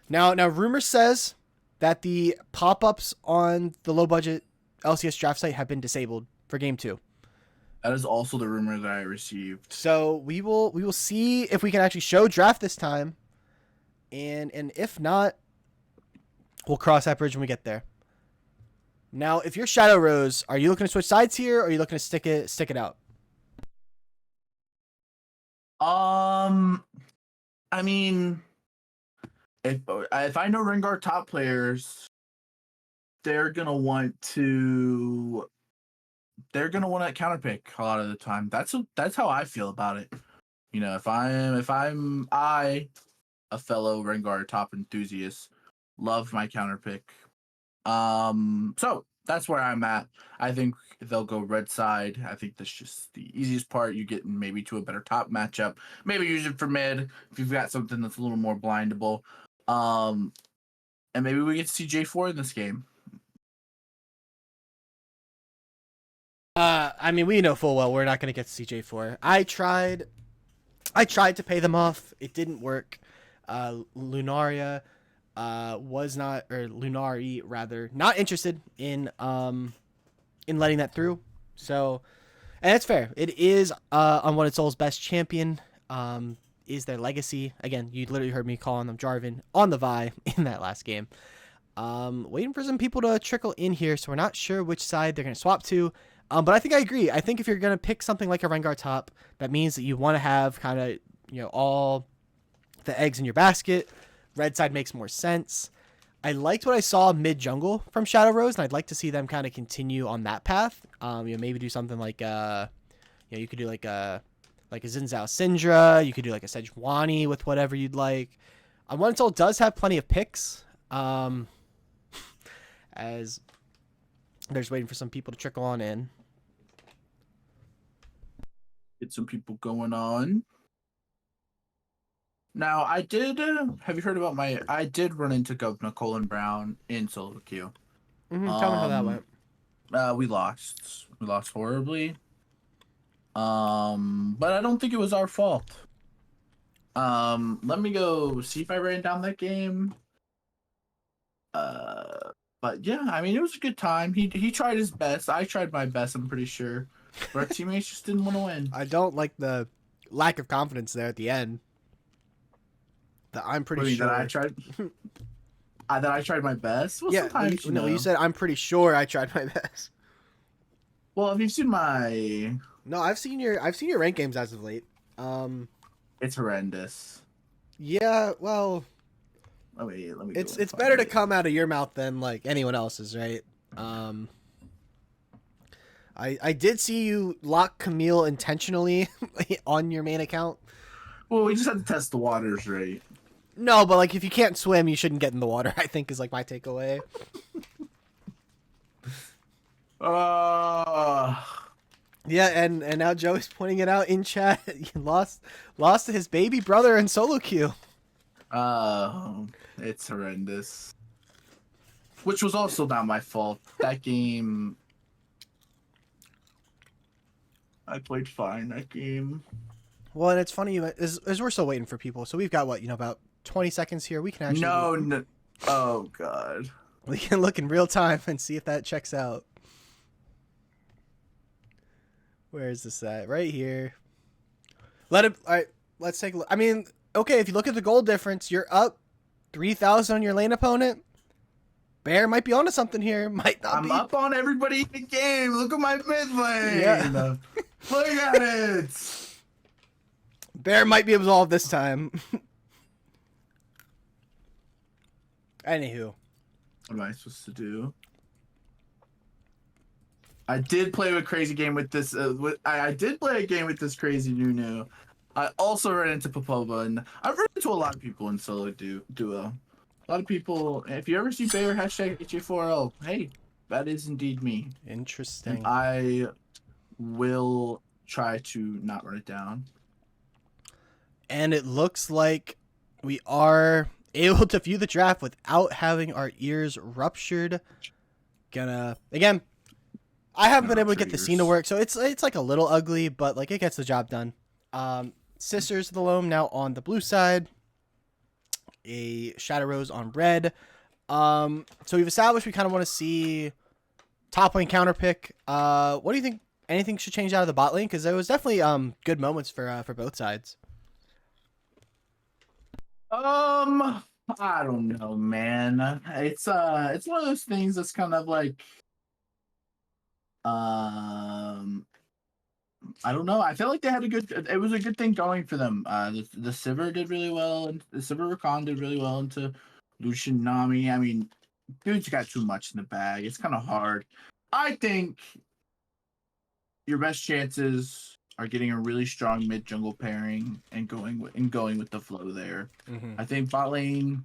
Now rumor says that the pop-ups on the low budget LCS draft site have been disabled for game 2. That is also the rumor that I received. So we will see if we can actually show draft this time. And if not, we'll cross that bridge when we get there. Now, if you're Shadow Rose, are you looking to switch sides here, or are you looking to stick it out? I mean, if I know Rengar top players, they're gonna want to counterpick a lot of the time. That's how I feel about it. You know, if I'm a fellow Rengar top enthusiast, love my counterpick. So that's where I'm at. I think they'll go red side. I think that's just the easiest part. You get maybe to a better top matchup. Maybe use it for mid if you've got something that's a little more blindable. And maybe we get to see J4 in this game. I mean, we know full well we're not going to get to see J4. I tried to pay them off. It didn't work. Lunaria Lunari rather, not interested in letting that through. So, and that's fair. It is Unwanted Soul's best champion. Is their legacy. Again, you literally heard me calling them Jarvan on the Vi in that last game. Waiting for some people to trickle in here, so we're not sure which side they're going to swap to. But I think I agree. I think if you're going to pick something like a Rengar top, that means that you want to have kind of, all the eggs in your basket. Red side makes more sense. I liked what I saw mid jungle from Shadow Rose, and I'd like to see them kind of continue on that path. Maybe do something like you could do like a Xin Zhao Syndra. You could do like a Sejuani with whatever you'd like. Unwanted Soul does have plenty of picks. As they're just waiting for some people to trickle on in. Get some people going on. Now, I did. Have you heard about I did run into Governor Colin Brown in solo queue. Tell me how that went. We lost. We lost horribly. But I don't think it was our fault. Let me go see if I ran down that game. But yeah, I mean, it was a good time. He tried his best. I tried my best, I'm pretty sure. But our teammates just didn't want to win. I don't like the lack of confidence there at the end. That I'm pretty sure. That I tried. That I tried my best. Well, Yeah, sometimes you said I'm pretty sure I tried my best. Well, if you've seen my, no, I've seen your rank games as of late. It's horrendous. Yeah, well, let me. It's better to come out of your mouth than like anyone else's, right? I did see you lock Camille intentionally on your main account. Well, we just had to test the waters, right? No, but like if you can't swim, you shouldn't get in the water, I think is like my takeaway. Yeah, and now Joey's pointing it out in chat. He lost to his baby brother in solo queue. It's horrendous. Which was also not my fault. That game, I played fine that game. Well, and it's funny as we're still waiting for people, so we've got about 20 seconds here. We can actually no. Oh god. We can look in real time and see if that checks out. Where is this at? Right here. All right, let's take a look. I mean, okay, if you look at the goal difference, you're up 3,000 on your lane opponent. Bear might be onto something here. Might not be. I'm up on everybody in the game. Look at my mid lane. Yeah. Look at it. Bear might be absolved this time. Anywho. What am I supposed to do? I did play a crazy game with this. I did play a game with this crazy Nunu. I also ran into Popova, and I've run into a lot of people in solo duo. A lot of people. If you ever see Bayer hashtag HA4L, hey, that is indeed me. Interesting. And I will try to not run it down. And it looks like we are able to view the draft without having our ears ruptured. Again, I haven't been able to get the scene to work, so it's like a little ugly, but like it gets the job done. Sisters of the Loam now on the blue side. A Shadow Rose on red. So we've established we kind of want to see top lane counter pick. What do you think? Anything should change out of the bot lane? Because there was definitely good moments for both sides. I don't know, man. It's one of those things that's kind of like, I don't know. I feel like they had it was a good thing going for them. The Sivir did really well, and the Sivir Rakan did really well into Lucian Nami. I mean, dude's got too much in the bag. It's kind of hard. I think your best chances are getting a really strong mid jungle pairing and going with the flow there. Mm-hmm. I think bot lane,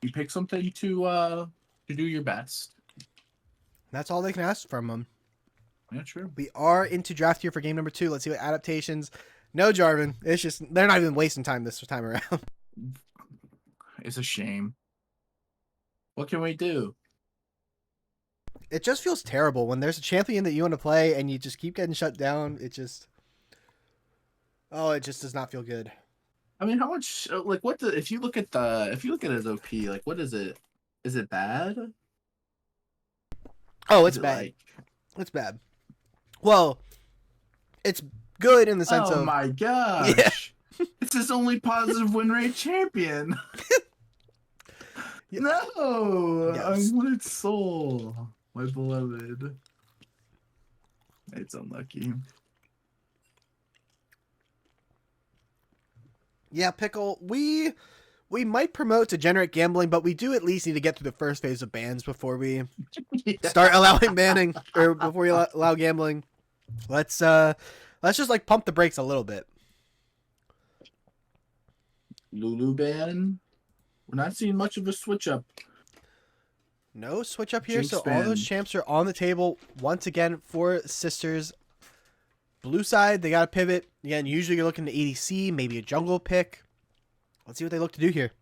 you pick something to do your best. That's all they can ask from them. Yeah, true. We are into draft here for game number 2. Let's see what adaptations. No, Jarvan. It's just they're not even wasting time this time around. It's a shame. What can we do? It just feels terrible when there's a champion that you want to play and you just keep getting shut down. It just does not feel good. I mean, how much like if you look at his OP, like what is it? Is it bad? Oh, it's bad. Like... It's bad. Well, it's good in the sense of... Oh my gosh. Yeah. It's his only positive win rate champion. Yeah. No! Yes. I wanted Soul. My beloved. It's unlucky. Yeah, Pickle, we might promote degenerate gambling, but we do at least need to get through the first phase of bans before we start allowing banning, or before we allow gambling. Let's just like pump the brakes a little bit. Lulu ban? We're not seeing much of a switch up. No switch up here, Jinx so ban. All those champs are on the table once again for Sisters. Blue side, they got to pivot. Again, usually you're looking to ADC, maybe a jungle pick. Let's see what they look to do here.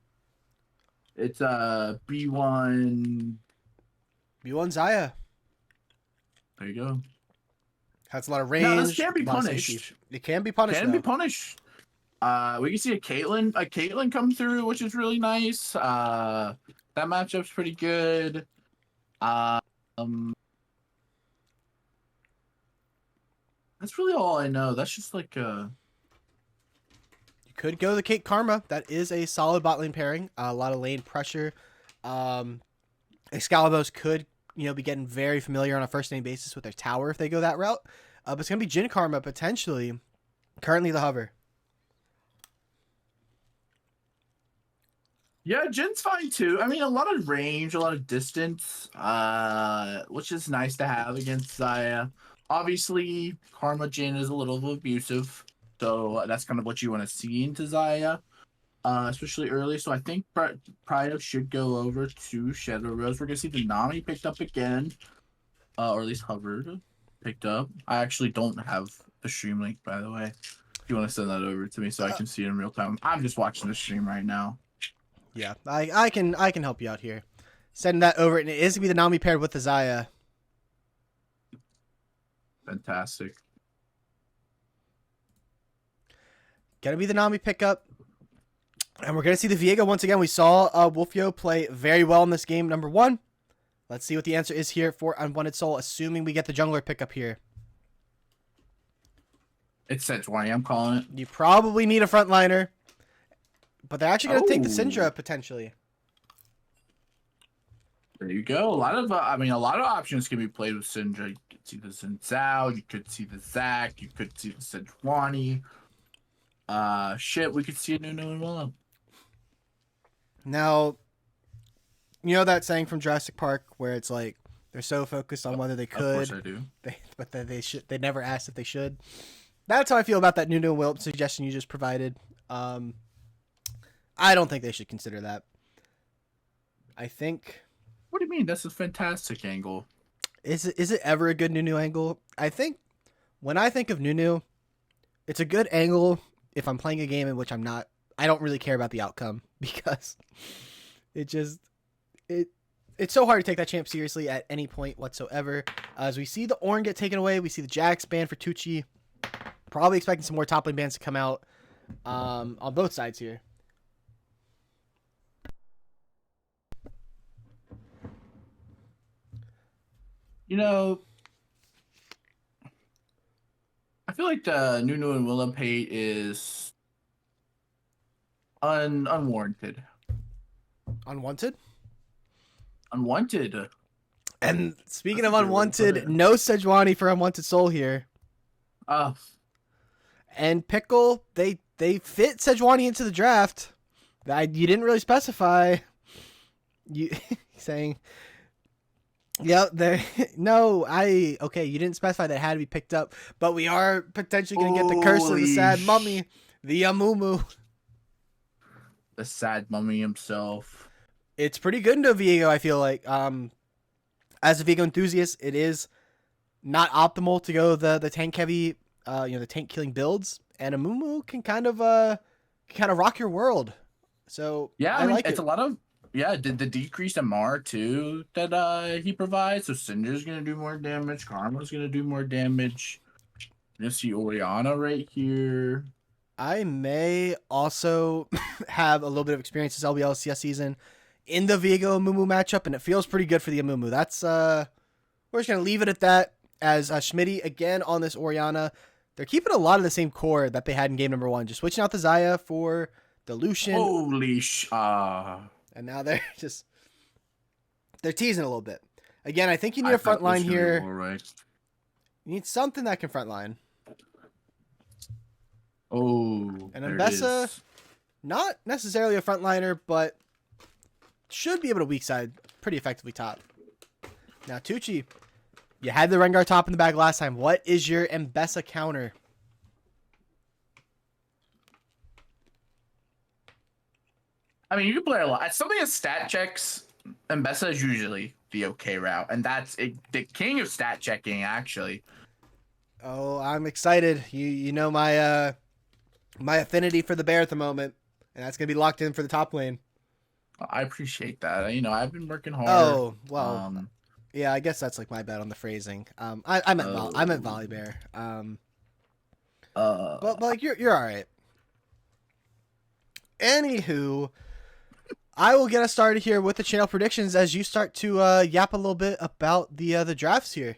It's B1 B1 Zaya. There you go. Has a lot of Now this range. can't be a lot of safety. punished. It can be punished. Can be Though. punished. We can see a Caitlyn come through, which is really nice. That matchup's pretty good. Um, that's really all I know. That's just like You could go the Kate Karma. That is a solid bot lane pairing. A lot of lane pressure. Excalibos could, be getting very familiar on a first name basis with their tower if they go that route. But it's gonna be Jhin Karma potentially. Currently the hover. Yeah, Jin's fine too. I mean, a lot of range, a lot of distance, which is nice to have against Zaya. Obviously, Karma Jin is a little abusive, so that's kind of what you want to see into Zaya, especially early. So I think Pryo should go over to Shadow Rose. We're gonna see the Nami picked up again, or at least hovered, picked up. I actually don't have the stream link, by the way. If you want to send that over to me so I can see it in real time. I'm just watching the stream right now. Yeah, I can help you out here. Send that over, and it is gonna be the Nami paired with the Zaya. Fantastic. Gonna be the Nami pickup, and we're gonna see the Viego once again. We saw Wolfio play very well in this game, number 1. Let's see what the answer is here for Unwanted Soul, assuming we get the jungler pickup here. It's Sejuani, I'm calling it. You probably need a frontliner. But they're actually going to take the Syndra potentially. There you go. A lot of options can be played with Syndra. You could see the Xin Zhao, you could see the Zac, you could see the Sejuani. We could see a Nunu and Willem. Now, you know that saying from Jurassic Park where it's like they're so focused on whether they could, of course I do. but they should. They never asked if they should. That's how I feel about that Nunu and Willem suggestion you just provided. I don't think they should consider that. I think. What do you mean? That's a fantastic angle. Is it ever a good Nunu angle? I think when I think of Nunu, it's a good angle if I'm playing a game in which I don't really care about the outcome because it's so hard to take that champ seriously at any point whatsoever. As we see the Ornn get taken away, we see the Jax ban for Tucci. Probably expecting some more top lane bans to come out on both sides here. I feel like the Nunu and Willem hate is unwarranted. Unwanted? Unwanted. And speaking of unwanted, no Sejuani for Unwanted Soul here. And Pickle, they fit Sejuani into the draft. You didn't really specify. You saying... Yeah, you didn't specify that it had to be picked up, but we are potentially going to get the curse of the sad mummy, the Amumu. The sad mummy himself. It's pretty good into Viego, I feel like. As a Viego enthusiast, it is not optimal to go the tank heavy, the tank killing builds, and Amumu can kind of rock your world. So yeah, I like it's it. a lot of the decreased MR too that he provides. So Cinder's gonna do more damage. Karma's gonna do more damage. You're gonna see Oriana right here. I may also have a little bit of experience this LBL CS season in the Viego Amumu matchup, and it feels pretty good for the Amumu. That's we're just gonna leave it at that. As Schmitty again on this Oriana, they're keeping a lot of the same core that they had in game number 1, just switching out the Zaya for the Lucian. Holy And now they're teasing a little bit. Again, I think you need a front line here. Right. You need something that can front line. Oh, and Mbessa, not necessarily a frontliner, but should be able to weak side pretty effectively top. Now, Tucci, you had the Rengar top in the bag last time. What is your Mbessa counter? I mean, you can play a lot. Something as stat checks, Mbessa is usually the okay route, and that's the king of stat checking, actually. Oh, I'm excited. You know my my affinity for the bear at the moment, and that's gonna be locked in for the top lane. I appreciate that. I've been working hard. Oh well, Yeah, I guess that's like my bad on the phrasing. I meant I meant Volibear. But like you're all right. Anywho, I will get us started here with the channel predictions as you start to yap a little bit about the drafts here.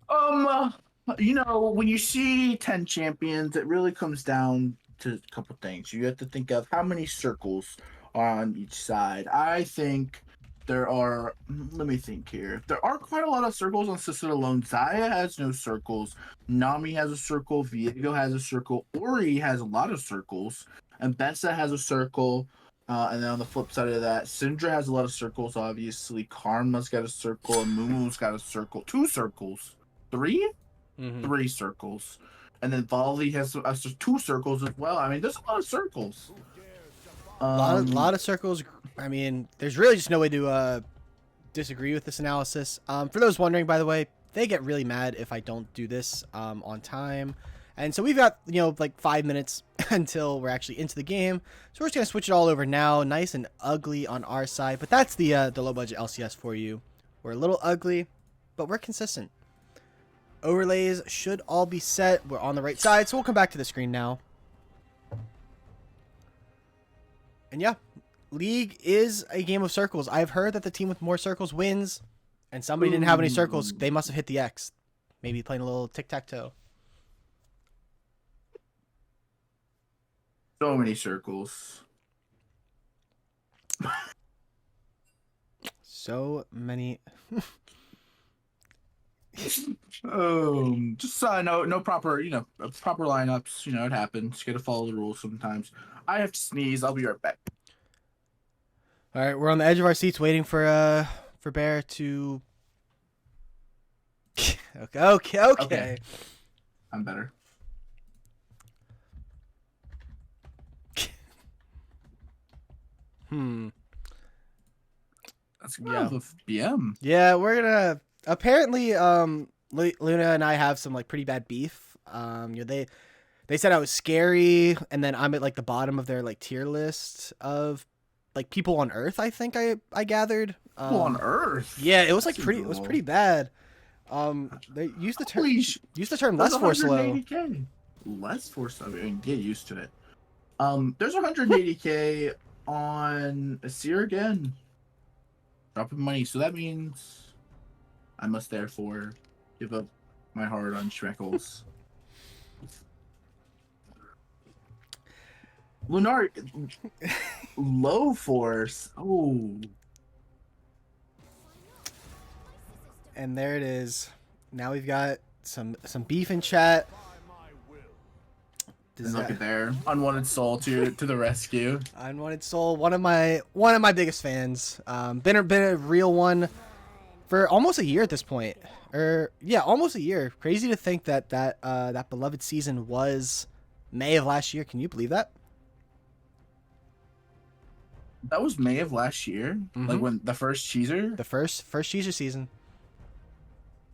When you see 10 champions, it really comes down to a couple things. You have to think of how many circles are on each side. I think there are, let me think here. There are quite a lot of circles on Sister alone. Zaya has no circles. Nami has a circle. Viego has a circle. Ori has a lot of circles. And Bensa has a circle. And then on the flip side of that, Syndra has a lot of circles, obviously. Karma's got a circle. And Mumu's got a circle. 2 circles. 3? Mm-hmm. 3 circles. And then Volley has 2 circles as well. I mean, there's a lot of circles. A lot of circles. I mean, there's really just no way to disagree with this analysis. For those wondering, by the way, they get really mad if I don't do this on time. And so we've got, like 5 minutes until we're actually into the game. So we're just going to switch it all over now. Nice and ugly on our side. But that's the low budget LCS for you. We're a little ugly, but we're consistent. Overlays should all be set. We're on the right side. So we'll come back to the screen now. And yeah, League is a game of circles. I've heard that the team with more circles wins. And somebody didn't have any circles. They must have hit the X. Maybe playing a little tic-tac-toe. So many circles. So many. Just no proper, proper lineups. It happens. You gotta follow the rules sometimes. I have to sneeze. I'll be right back. All right, we're on the edge of our seats waiting for Bear to. Okay. I'm better. That's kind of a BM. Yeah, we're gonna apparently Luna and I have some like pretty bad beef. They said I was scary, and then I'm at like the bottom of their like tier list of like people on Earth. I think I gathered. People on Earth. Yeah, it was like pretty. It was pretty bad. They used the term less force low. Less force. I mean, get used to it. There's 180k on Asir again. Dropping money, so that means I must therefore give up my heart on Shrekels. Lunar low force. Oh. And there it is. Now we've got some beef in chat. And look at there, Unwanted Soul to the rescue. Unwanted Soul, one of my biggest fans. Been a real one for almost a year at this point. Almost a year. Crazy to think that beloved season was May of last year. Can you believe that? That was May of last year. Mm-hmm. Like when the first Cheezer. The first Cheezer season.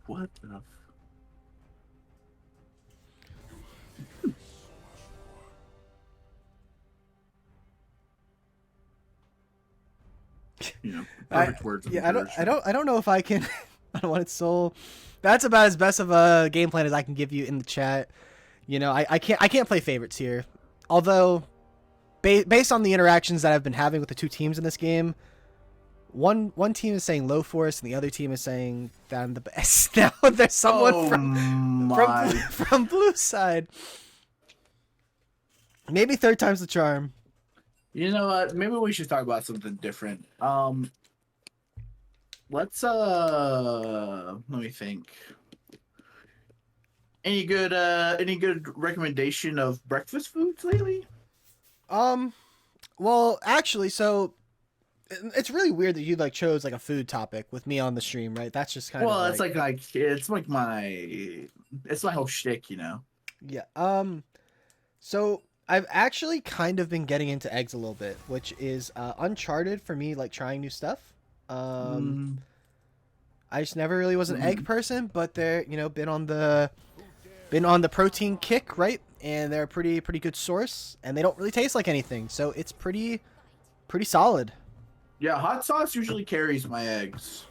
What the? Perfect words. Yeah, I don't know if I can. Unwanted Soul. That's about as best of a game plan as I can give you in the chat. I can't play favorites here. Although, based on the interactions that I've been having with the two teams in this game, one team is saying low force and the other team is saying that I'm the best. Now there's someone from blue side. Maybe third time's the charm. You know what? Maybe we should talk about something different. Let's let me think. Any good recommendation of breakfast foods lately? Well, actually, so it's really weird that you like chose like a food topic with me on the stream, right? That's just kind of it's like it's my whole shtick, Yeah. So I've actually kind of been getting into eggs a little bit, which is uncharted for me, like trying new stuff. I just never really was an egg person, but they're been on the protein kick, right? And they're a pretty good source, and they don't really taste like anything, so it's pretty solid. Yeah, hot sauce usually carries my eggs.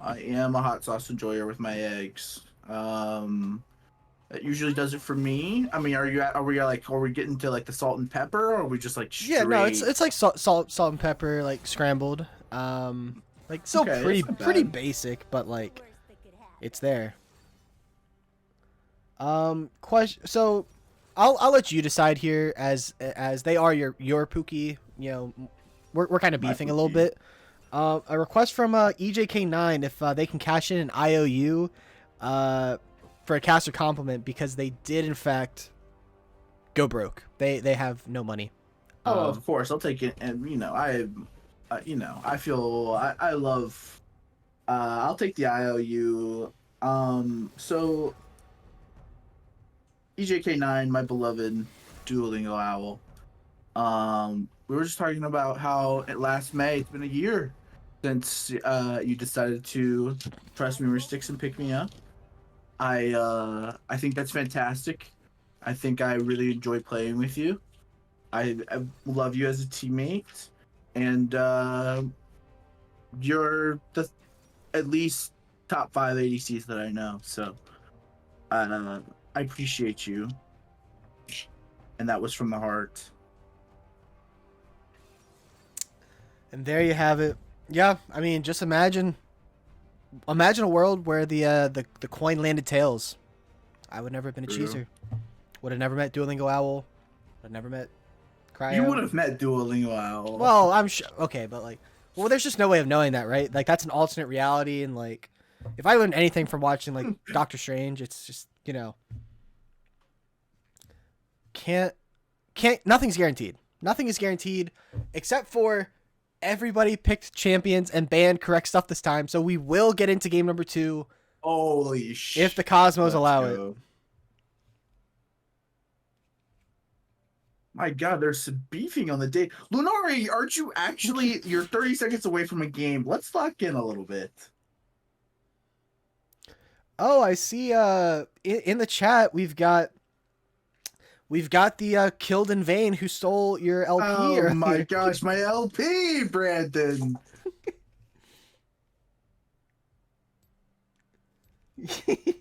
I am a hot sauce enjoyer with my eggs. That usually does it for me. I mean, are we getting to like the salt and pepper, or are we just like Yeah, no, straight? it's like salt and pepper, like scrambled. Like still Okay, pretty that's not pretty bad. basic, but like it's there. Question. So, I'll let you decide here, as they are your Pookie. You know, we're kind of My beefing a little cookie. bit. A request from EJK9 if they can cash in an IOU, uh, for a caster compliment because they did in fact go broke. They have no money. Oh, of Um, course, I'll take it. And I feel I love. I'll take the IOU. So EJK9, my beloved Duolingo owl. We were just talking about how at last May it's been a year since you decided to trust me with sticks and pick me up. I think that's fantastic. I think I really enjoy playing with you. I love you as a teammate, and you're the at least top 5 ADCs that I know. So I appreciate you, and that was from the heart. and there you have it. Yeah, I mean, just imagine a world where the coin landed tails. I would never have been a True. cheeser. Would have never met Duolingo Owl. Would have never met You would Cryo. have met Duolingo Owl. Well, I'm sure. Okay, but like, well, there's just no way of knowing that, right? Like, that's an alternate reality, and like, if I learned anything from watching like Doctor Strange, it's just can't nothing's guaranteed. Nothing is guaranteed, except for everybody picked champions and banned correct stuff this time. So we will get into game number 2 Holy if the Cosmos Let's allow it. go. My God, there's some beefing on the day. Lunari, aren't you actually? You're 30 seconds away from a game. Let's lock in a little bit. Oh, I see. In the chat, we've got the killed in vain who stole your LP Oh my earlier. gosh, my LP, Brandon.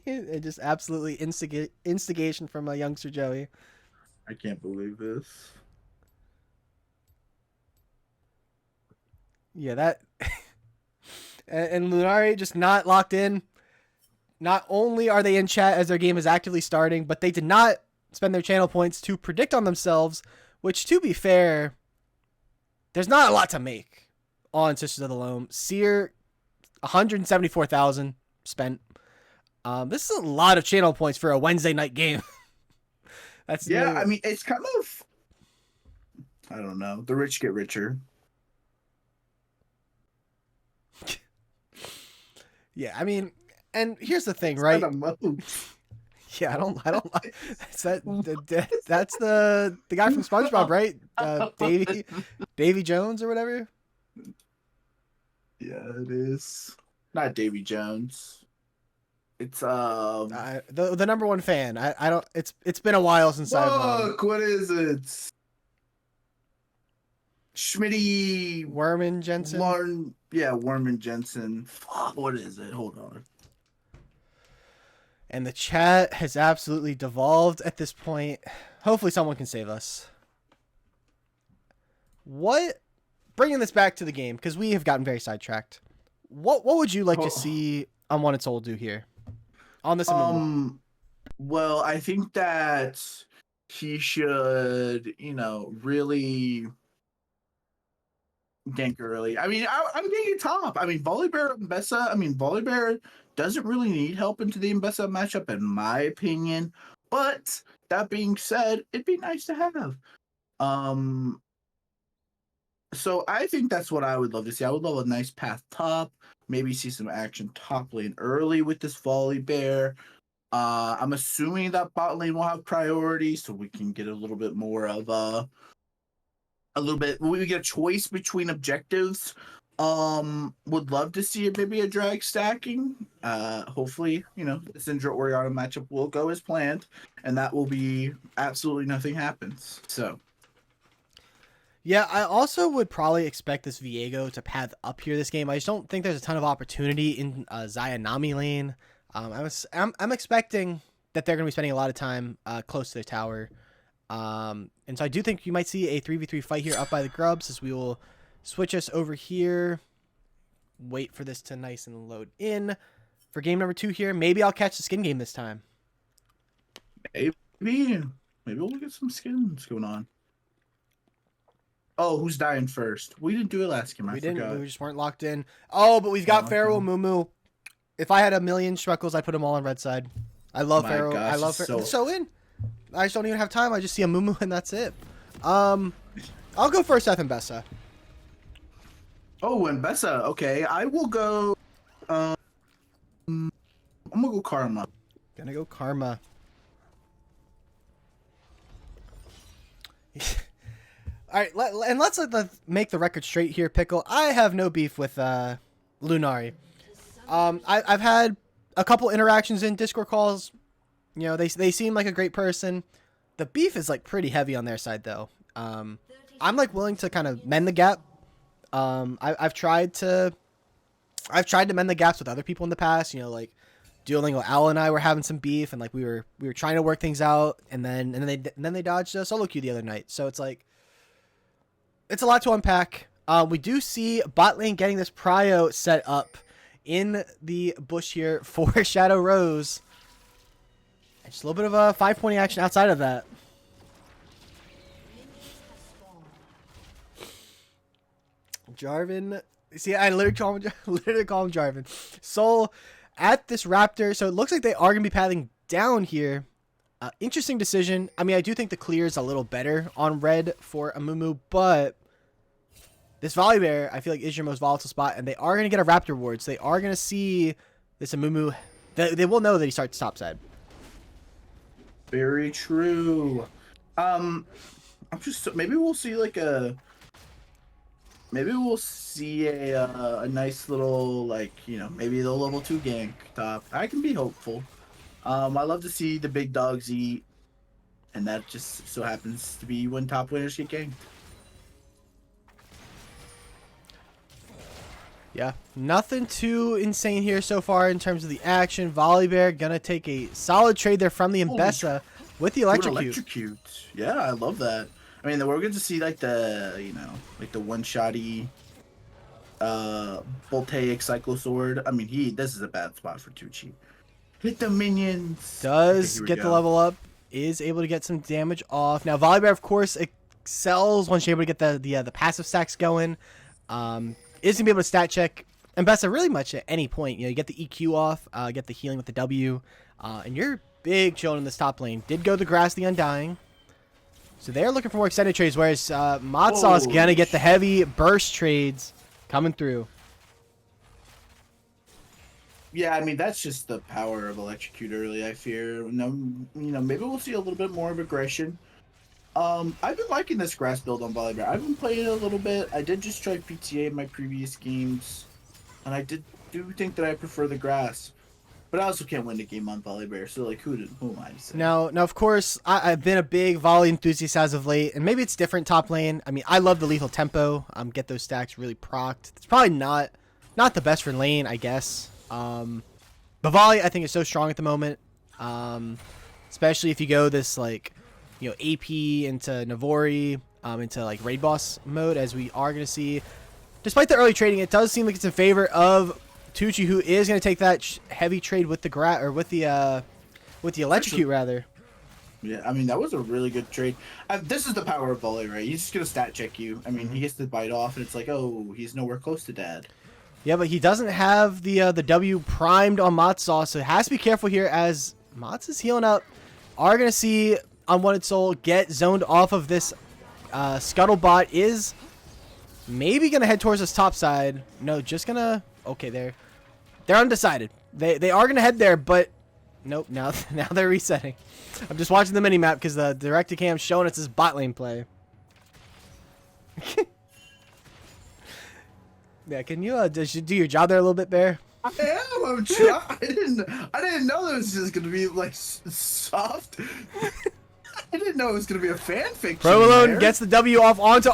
And just absolutely instigation from a youngster Joey. I can't believe this. Yeah, that and Lunari just not locked in. Not only are they in chat as their game is actively starting, but they did not spend their channel points to predict on themselves, which, to be fair, there's not a lot to make on Sisters of the Loam. Seer, 174,000 spent. This is a lot of channel points for a Wednesday night game. That's Yeah, nearly, I mean, it's kind of, I don't know. The rich get richer. yeah. I mean, and here's the thing, It's right? not a moat. Yeah, I don't like that's the guy from SpongeBob, right? Davy Jones or whatever. Yeah, it is. Not Davy Jones. It's The number one fan. I don't. It's been a while since I've Look, what is it? Schmitty Werman Jensen. Lauren, yeah, Worman Jensen. Fuck, what is it? Hold on. And the chat has absolutely devolved at this point. Hopefully, someone can save us. What? Bringing this back to the game because we have gotten very sidetracked. What would you like to see Unwanted Soul do here on this? Well, I think that he should, really gank early. I mean, I'm getting top. I mean, Volibear Mbessa. I mean, Volibear doesn't really need help into the Mbessa matchup, in my opinion. But that being said, it'd be nice to have. So I think that's what I would love to see. I would love a nice path top. Maybe see some action top lane early with this Volibear. I'm assuming that bot lane will have priority, so we can get a little bit more of we get a choice between objectives. Would love to see it maybe a drag stacking. Hopefully, the Syndra Oriana matchup will go as planned, and that will be absolutely nothing happens. So Yeah, I also would probably expect this Viego to path up here this game. I just don't think there's a ton of opportunity in Xayah Nami lane. I'm expecting that they're going to be spending a lot of time close to the tower. And so I do think you might see a 3v3 fight here up by the Grubs as we will switch us over here. Wait for this to nice and load in for game number 2 here. Maybe I'll catch the skin game this time. Maybe we'll get some skins going on. Oh, who's dying first? We didn't do it last game. I forgot. We just weren't locked in. Oh, but we've got Pharaoh Mumu. If I had a million Struckles, I'd put them all on red side. I love Pharaoh. Gosh, I love Pharaoh. It's so in. I just don't even have time. I just see a Mumu and that's it. I'll go first, Seth and Bessa. Oh, and Bessa. Okay, I will go. I'm gonna go Karma. Gonna go Karma. All right, let's make the record straight here, Pickle. I have no beef with Lunari. I've had a couple interactions in Discord calls. You know, they seem like a great person. The beef is like pretty heavy on their side though. I'm like willing to kind of mend the gap. I've tried to mend the gaps with other people in the past. You know, like Duolingo Al and I were having some beef, and like we were trying to work things out, and then they dodged a solo queue the other night. So it's like it's a lot to unpack. We do see bot lane getting this prio set up in the bush here for Shadow Rose. And just a little bit of a 5-point action outside of that. Jarvan. See, I literally call him Jarvan. Soul at this Raptor. So it looks like they are going to be pathing down here. Interesting decision. I mean, I do think the clear is a little better on red for Amumu, but this Volibear, I feel like, is your most volatile spot, and they are going to get a Raptor ward, so they are going to see this Amumu. They will know that he starts topside. Very true. I'm just maybe we'll see like a nice little, like, you know, maybe the level 2 gank top. I can be hopeful. I love to see the big dogs eat, and that just so happens to be when top winners get ganked. Yeah, nothing too insane here so far in terms of the action. Volibear gonna take a solid trade there from the Mbessa with the electrocute. Yeah, I love that. I mean, we're going to see like the, you know, like the one-shotty voltaic cyclosword. I mean, this is a bad spot for Tucci. Hit the minions. Does get the level up. Is able to get some damage off. Now, Volibear, of course, excels once you're able to get the passive stacks going. Is gonna be able to stat check Mbessa really much at any point. You know, you get the EQ off, get the healing with the W, and you're big chilling in this top lane. Did go the grass, the Undying. So they're looking for more extended trades, whereas Matsaw's gonna get the heavy burst trades coming through. Yeah, I mean, that's just the power of electrocute early, I fear. No, you know, maybe we'll see a little bit more of aggression. I've been liking this grass build on Volibear. I've been playing it a little bit. I did just try PTA in my previous games, and I do think that I prefer the grass. But I also can't win the game on Volibear, so like, who am I to say? Now, of course, I've been a big volley enthusiast as of late, and maybe it's different top lane. I mean, I love the lethal tempo. Get those stacks really procced. It's probably not the best for lane, I guess. But volley, I think, is so strong at the moment, especially if you go this like, you know, AP into Navori, into like raid boss mode, as we are going to see. Despite the early trading, it does seem like it's in favor of Tucci, who is going to take that heavy trade with the with the electrocute rather. Yeah, I mean, that was a really good trade. This is the power of volley, right? He's just going to stat check you. I mean, he gets the bite off, and it's like, oh, he's nowhere close to dad. Yeah, but he doesn't have the W primed on Matsaw, so has to be careful here as Mats is healing up. Are going to see Unwanted Soul get zoned off of this Scuttlebot. Is maybe going to head towards this top side. No, just going to... Okay, they're undecided. They are going to head there, but... Nope, now they're resetting. I'm just watching the minimap because the direct-to-cam showing us this bot lane play. Yeah, can you do your job there a little bit, Bear? I am. I'm trying. I didn't know this was just gonna be like soft. I didn't know it was gonna be a fanfic. Provolone gets the W off onto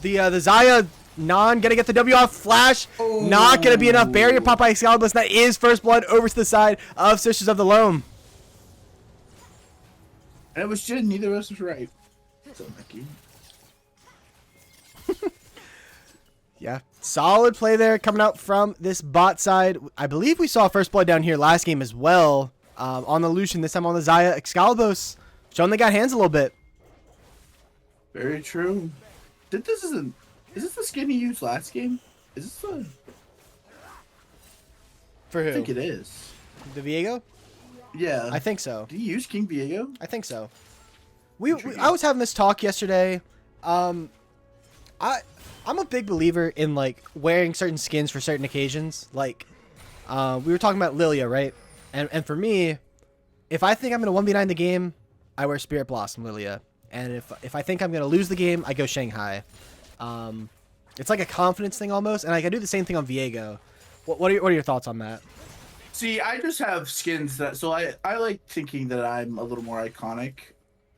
the Xayah. Non gonna get the W off. Flash. Not gonna be enough. Barrier pop by Excalibur. That is first blood over to the side of Sisters of the Loam. And it was Jin. Neither of us was right. So Mickey. Yeah, solid play there coming out from this bot side. I believe we saw first blood down here last game as well. On the Lucian, this time on the Xayah. Excalibur showing they got hands a little bit. Very true. Is this the skin you used last game? Is this the... For who? I think it is. The Viego? Yeah. I think so. Did you use King Viego? I think so. I was having this talk yesterday. I'm a big believer in like wearing certain skins for certain occasions. Like, we were talking about Lilia, right? And for me, if I think I'm gonna 1v9 the game, I wear Spirit Blossom Lilia. And if I think I'm gonna lose the game, I go Shanghai. It's like a confidence thing almost, and I can do the same thing on Viego. What are your thoughts on that? See, I just have skins that, so I like thinking that I'm a little more iconic,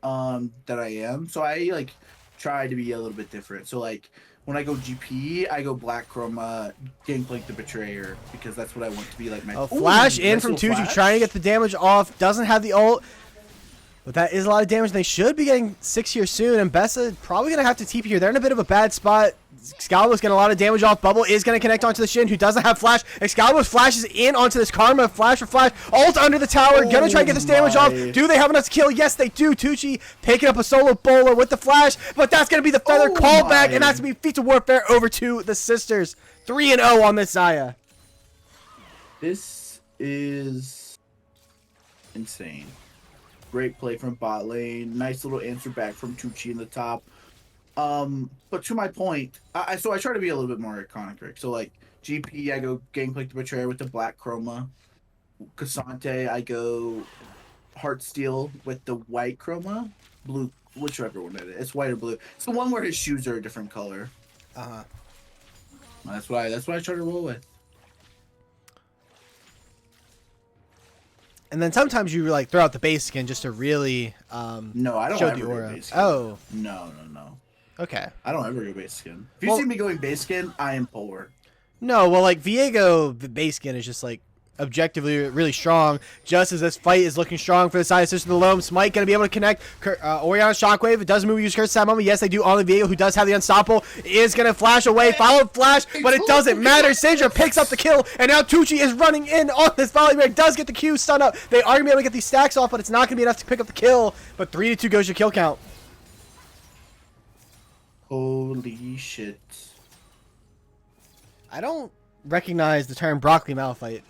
than I am. So I like try to be a little bit different. So like when I go GP, I go Black Chroma, Gangplank the Betrayer, because that's what I want to be like my. Oh, flash in from Tucci, trying to get the damage off. Doesn't have the ult. But that is a lot of damage. They should be getting 6 here soon. And Bessa probably going to have to TP here. They're in a bit of a bad spot. Excalibur's getting a lot of damage off. Bubble is going to connect onto the Shin, who doesn't have flash. Excalibur flashes in onto this Karma. Flash for flash. Ult under the tower. Going to try to get this damage off. Do they have enough to kill? Yes, they do. Tucci picking up a solo bowler with the flash. But that's going to be the feather callback. And that's going to be Feats of Warfare over to the Sisters. 3-0 on this Xayah. This is insane. Great play from bot lane. Nice little answer back from Tucci in the top. But to my point, so I try to be a little bit more iconic, Rick. So like GP, I go Gangplank the Betrayer with the black chroma. Cassante, I go Heartsteel with the white chroma. Blue, whichever one it is. It's white or blue. It's the one where his shoes are a different color. That's what I try to roll with. And then sometimes you like throw out the base skin just to really no, I don't show ever the go aura. base skin. Oh. No. Okay. I don't ever go base skin. If you see me going base skin, I am poor. No, well, like Viego, the base skin is just like objectively really strong. Just as this fight is looking strong for the side of Sister of the Loam, Smite going to be able to connect Oriana Shockwave. It does move use Curse at that moment. Yes, they do on the Viego, who does have the Unstoppable. Is going to flash away, follow flash, but it doesn't matter. Syndra picks up the kill, and now Tucci is running in on this volley break. Does get the Q stun up. They are going to be able to get these stacks off, but it's not going to be enough to pick up the kill. But 3-2 goes your kill count. Holy shit. I don't recognize the term broccoli malphite.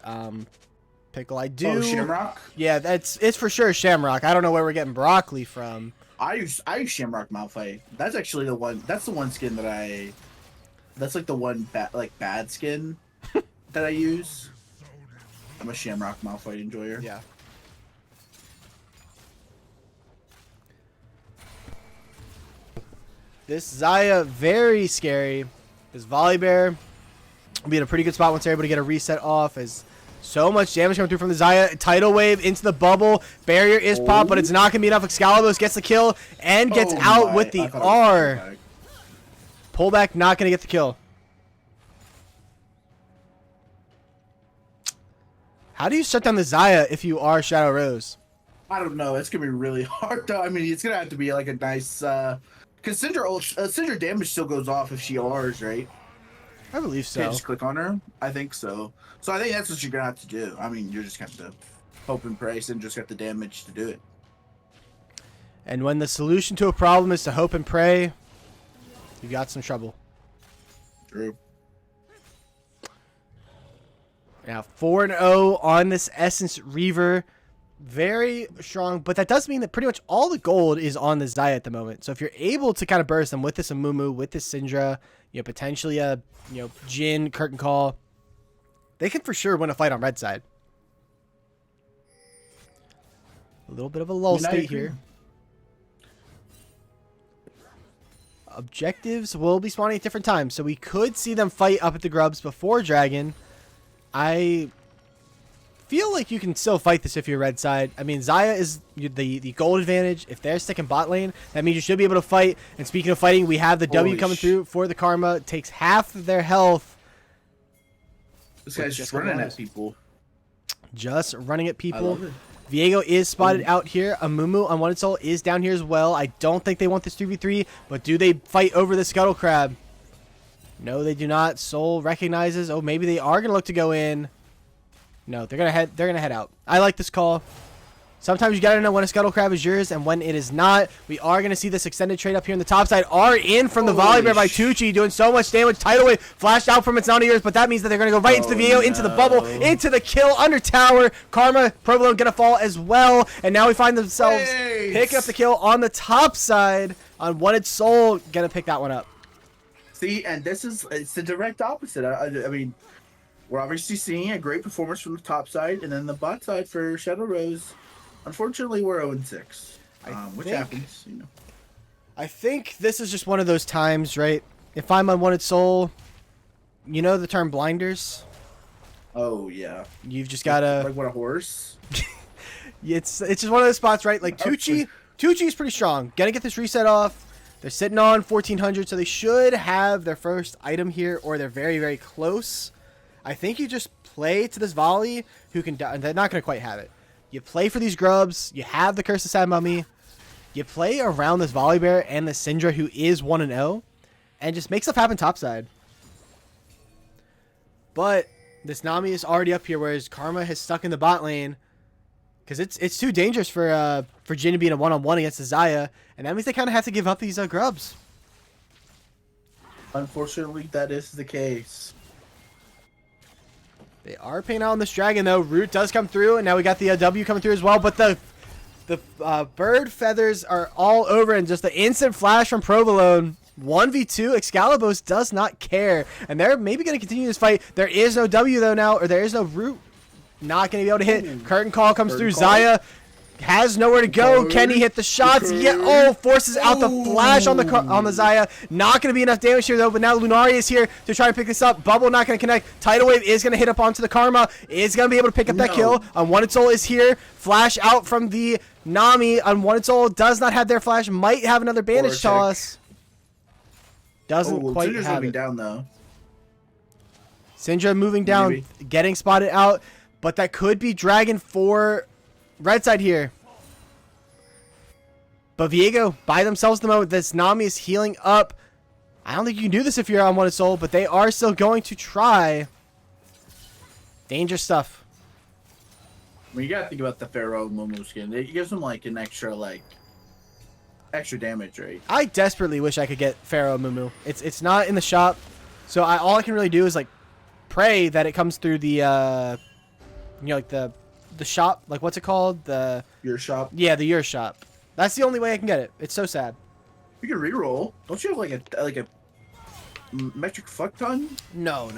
Pickle, I do. Oh, Shamrock? Yeah, it's for sure Shamrock. I don't know where we're getting broccoli from. I use Shamrock Malphite. That's actually the one. That's the one skin that that's like the one bad skin that I use. I'm a Shamrock Malphite enjoyer. Yeah. This Xayah, very scary. This Volibear will be in a pretty good spot once they're able to get a reset off, as so much damage coming through from the Xayah. Tidal Wave into the bubble. Barrier is popped, but it's not going to be enough. Excalibur gets the kill and gets out with the R. Pullback, not going to get the kill. How do you shut down the Xayah if you are Shadow Rose? I don't know. It's going to be really hard, though. I mean, it's going to have to be like a nice... Because Syndra damage still goes off if she R's, right? I believe so. Can't just click on her? I think so. So I think that's what you're going to have to do. I mean, you're just going to have to hope and pray Syndra's got the damage to do it. And when the solution to a problem is to hope and pray, you've got some trouble. True. Now, 4-0 on this Essence Reaver. Very strong, but that does mean that pretty much all the gold is on this Xayah at the moment. So if you're able to kind of burst them with this Amumu, with this Syndra, potentially a Jhin, Curtain Call, they can for sure win a fight on red side. A little bit of a lull state here. Objectives will be spawning at different times, so we could see them fight up at the Grubs before Dragon. I feel like you can still fight this if you're red side. I mean, Xayah is the gold advantage. If they're sticking bot lane, that means you should be able to fight. And speaking of fighting, we have the W coming through for the Karma. It takes half of their health. This guy's just running at people. Just running at people. Viego is spotted out here. Amumu on One Soul is down here as well. I don't think they want this 3v3, but do they fight over the Scuttle Crab? No, they do not. Soul recognizes. Oh, maybe they are gonna look to go in. No, they're gonna head out. I like this call. Sometimes you gotta know when a Scuttle Crab is yours and when it is not. We are gonna see this extended trade up here on the top side. Are in from the volley bear by Tucci, doing so much damage. Tidal Wave flashed out from its not yours, but that means that they're gonna go right into the VO, into the bubble, into the kill under tower. Karma, Provolone gonna fall as well, and now we find themselves picking up the kill on the top side on Wanted Soul. Gonna pick that one up. See, and it's the direct opposite. I mean, we're obviously seeing a great performance from the top side, and then the bot side for Shadow Rose. Unfortunately, we're 0-6, which happens, you know. I think this is just one of those times, right? If I'm on Wanted Soul, you know the term blinders? Oh, yeah. You've just gotta... Like what, a horse? It's just one of those spots, right? Like, Tucci is pretty strong. Gonna get this reset off. They're sitting on 1400, so they should have their first item here, or they're very, very close. I think you just play to this volley, who can... They're not gonna quite have it. You play for these grubs. You have the Curse of Sad Mummy. You play around this Volley Bear and the Syndra, who is 1-0, and just make stuff happen topside. But this Nami is already up here, whereas Karma has stuck in the bot lane because it's too dangerous for Jhin to be in a one-on-one against the Xayah, and that means they kind of have to give up these grubs. Unfortunately, that is the case. They are paying out on this dragon, though. Root does come through, and now we got the W coming through as well. But the bird feathers are all over, and just the instant flash from Provolone. 1v2, Excalibos does not care, and they're maybe going to continue this fight. There is no W, though, now, or there is no Root. Not going to be able to hit. Curtain Call comes through. Xayah has nowhere to go. Can he hit the shots? Yeah. Oh, forces out the flash on the Xayah. Not going to be enough damage here, though. But now Lunari is here to try and pick this up. Bubble not going to connect. Tidal Wave is going to hit up onto the Karma. Is going to be able to pick up that kill. Unwanted Soul is here. Flash out from the Nami. Unwanted Soul does not have their flash. Might have another bandage toss. Doesn't quite have moving it. Down, though. Syndra moving down. Maybe. Getting spotted out. But that could be Dragon for red side here. But Viego by themselves at the moment. This Nami is healing up. I don't think you can do this if you're on Wanted Soul, but they are still going to try. Dangerous stuff. I mean, you gotta think about the Pharaoh Momo skin. It gives them like an extra damage, right? I desperately wish I could get Pharaoh Mumu. It's not in the shop, so all I can really do is like pray that it comes through the like the shop, like what's it called? Your shop. Yeah, the Your shop. That's the only way I can get it. It's so sad. You can reroll. Don't you have like a metric fuck ton? No.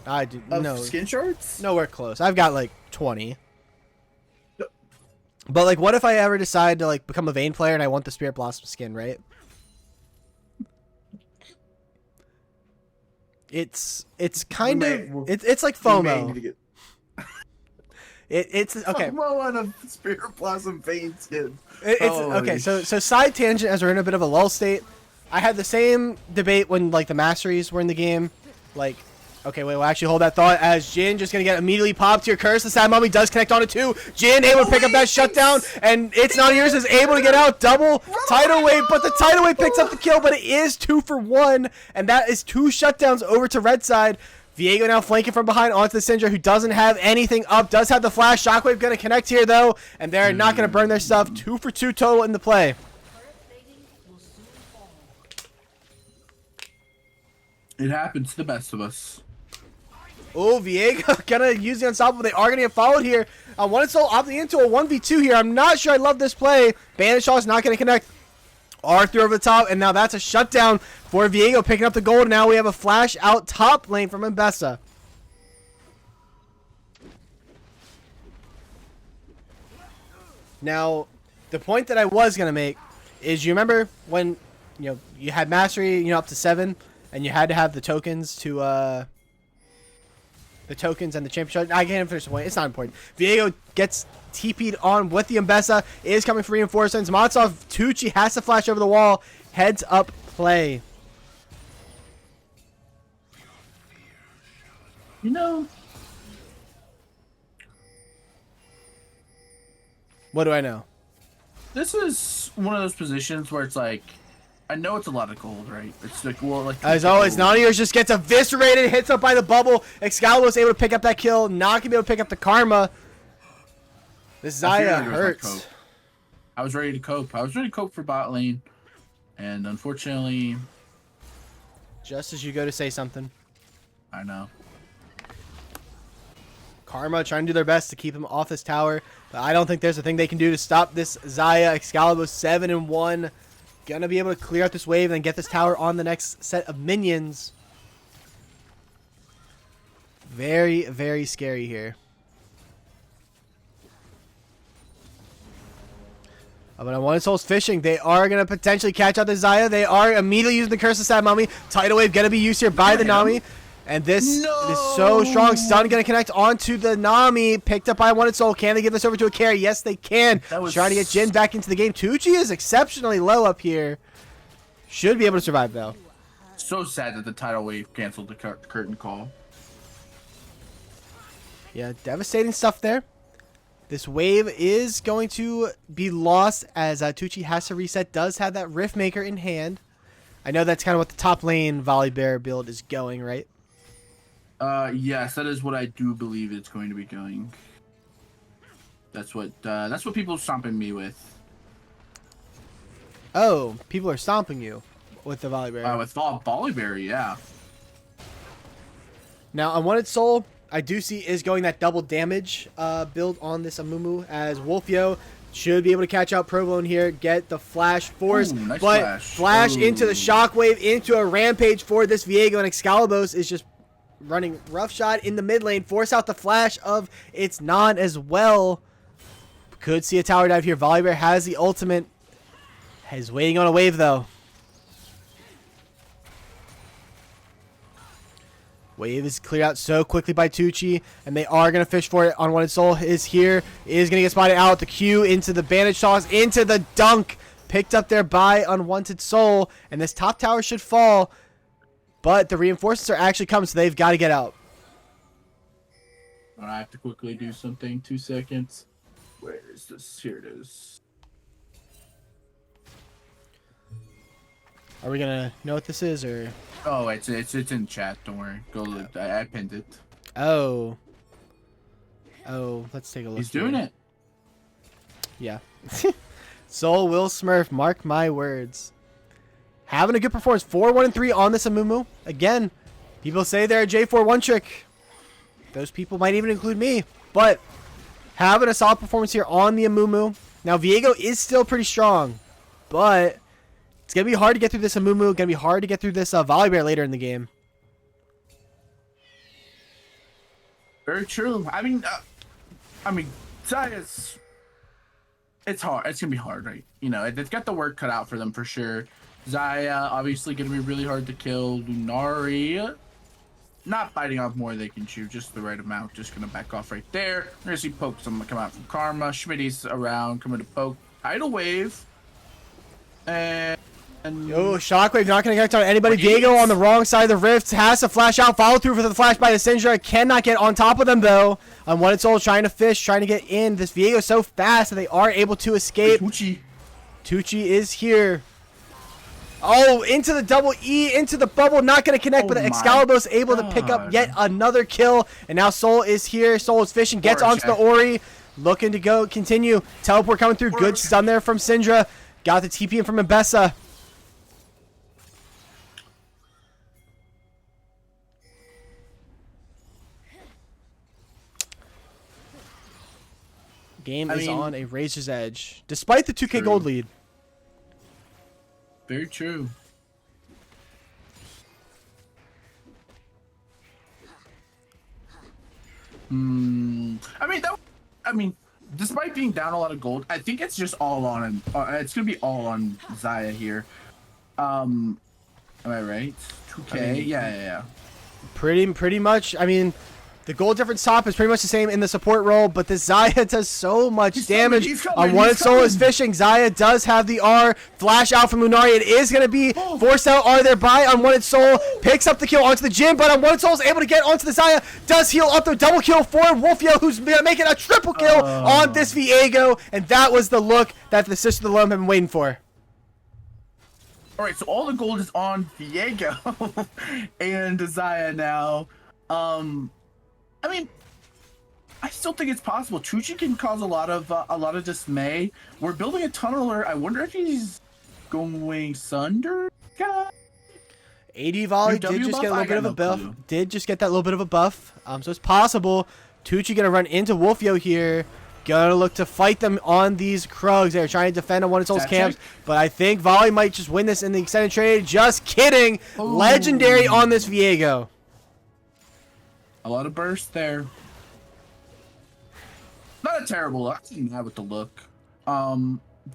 I do no skin shards. Nowhere close. I've got like 20. But like, what if I ever decide to like become a Vayne player and I want the Spirit Blossom skin, right? It's kind of it's like FOMO. It's okay. FOMO on a Spirit Blossom Vayne skin. Okay. So side tangent, as we're in a bit of a lull state. I had the same debate when like the Masteries were in the game. Like, okay, wait, we'll actually hold that thought as Jhin just gonna get immediately popped here. Curse, the Sad Mummy does connect on it too. Jhin able to pick up that shutdown, and It's Not Yours is able to get out. Double Tidal Wave, but the Tidal Wave picks up the kill, but it is 2 for 1, and that is 2 shutdowns over to red side. Viego now flanking from behind onto the Syndra, who doesn't have anything up, does have the flash. Shockwave gonna connect here though, and they're not gonna burn their stuff. 2 for 2 total in the play. It happens to the best of us. Oh, Viego gonna use the unstoppable. They are gonna get followed here. Wanted Soul opting into a 1v2 here. I'm not sure I love this play. Bandage Shaw's not gonna connect. Arthur over the top, and now that's a shutdown for Viego picking up the gold. Now we have a flash out top lane from Mbessa. Now, the point that I was gonna make is, you remember when you had mastery up to 7, and you had to have the tokens to the tokens and the championship. I can't finish the point. It's not important. Viego gets TP'd on with the Mbessa. Is coming for reinforcements. Matsov, Tucci has to flash over the wall. Heads up play. You know, What do I know? this is one of those positions where it's like, I know it's a lot of gold, right? It's like, well, like As always, Nanios just gets eviscerated, hits up by the bubble. Excalibur's able to pick up that kill. Not gonna be able to pick up the karma. This Xayah hurts. I was ready to cope. I was ready to cope for bot lane, and unfortunately, Just as you go to say something. I know. Karma trying to do their best to keep him off this tower, but I don't think there's a thing they can do to stop this Xayah. Excalibur 7-1. Gonna be able to clear out this wave and then get this tower on the next set of minions. Very, very scary here. But on One Soul's fishing, they are going to potentially catch out the Xayah. They are immediately using the Curse of Sad Mummy. Tidal Wave going to be used here by the Nami. And this is so strong. Stun going to connect onto the Nami. Picked up by One Soul. Can they give this over to a carry? Yes, they can. Trying to get Jin back into the game. Tucci is exceptionally low up here. Should be able to survive, though. So sad that the tidal wave canceled the curtain call. Yeah, devastating stuff there. This wave is going to be lost as Tucci has to reset. Does have that Rift Maker in hand. I know that's kind of what the top lane Volley Bear build is going, right? Yes, that is what I do believe it's going to be going. That's what people are stomping me with. Oh, people are stomping you with the Volley Bear. With Volley Bear, yeah. Now, Unwanted Soul, I do see is going that double damage build on this Amumu, as Wolfio should be able to catch out Provolone here, get the Flash Force, Ooh, nice but Flash into the Shockwave, into a Rampage for this Viego, and Excalibos is just running roughshod in the mid lane, force out the Flash of its non as well. Could see a tower dive here. Volibear has the ultimate. He's waiting on a wave, though. Wave is cleared out so quickly by Tucci, and they are going to fish for it. Unwanted Soul is here. Is going to get spotted out. The Q into the bandage toss, into the dunk. Picked up there by Unwanted Soul, and this top tower should fall. But the reinforcements are actually coming, so they've got to get out. I have to quickly do something. 2 seconds. Where is this? Here it is. Are we gonna know what this is, or? Oh, it's in chat. Don't worry. Go look. I pinned it. Oh, let's take a look. He's doing it. Yeah. Soul will smurf. Mark my words. Having a good performance. 4-1-3 on this Amumu. Again, people say they're a J4 one trick. Those people might even include me. But having a solid performance here on the Amumu. Now, Viego is still pretty strong, but it's going to be hard to get through this Amumu. Going to be hard to get through this Volibear later in the game. Very true. I mean, Xayah's... It's hard. It's going to be hard, right? You know, it's got the work cut out for them for sure. Xayah, obviously going to be really hard to kill. Lunari, not biting off more than they can chew, just the right amount. Just going to back off right there. We're going to see pokes come out from Karma. Schmitty's around, coming to poke. Tidal Wave. And Oh, Shockwave not going to connect on anybody. Viego on the wrong side of the rift. Has to flash out. Follow through for the flash by the Syndra. Cannot get on top of them, though. Unwanted Soul trying to fish, trying to get in. This Viego is so fast that they are able to escape. Tucci is here. Oh, into the double E, into the bubble. Not going to connect, but Excalibur is able to pick up yet another kill. And now Soul is here. Soul is fishing. Gets onto the Ori. Looking to go continue. Teleport coming through. Good stun there from Syndra. Got the TP in from Mbessa. Game is on a razor's edge, despite the 2K gold lead. Very true. Despite being down a lot of gold, I think it's just all on. It's gonna be all on Xayah here. Am I right? 2K. Yeah. Pretty much. I mean, The gold difference top is pretty much the same in the support role, but this Xayah does so much damage. Coming, Wanted Soul is fishing. Xayah does have the R. Flash out from Lunari. It is going to be forced out R there by Unwanted Soul. Picks up the kill onto the Jhin, but Unwanted Soul is able to get onto the Xayah. Does heal up the double kill for Wolfio, who's making a triple kill on this Viego. And that was the look that the Sisters of the Loam have been waiting for. All right, so all the gold is on Viego and Xayah now. I mean, I still think it's possible. Tucci can cause a lot of dismay. We're building a tunneler. I wonder if he's going Sunder. AD Volley did just get a little bit of a buff. Did just get that little bit of a buff. So it's possible. Tucci gonna run into Wolfio here. Gonna look to fight them on these Krugs. They're trying to defend on one of Soul's camps, but I think Volley might just win this in the extended trade. Just kidding. Ooh. Legendary on this Viego. A lot of burst there. Not a terrible look. I'm not with the look.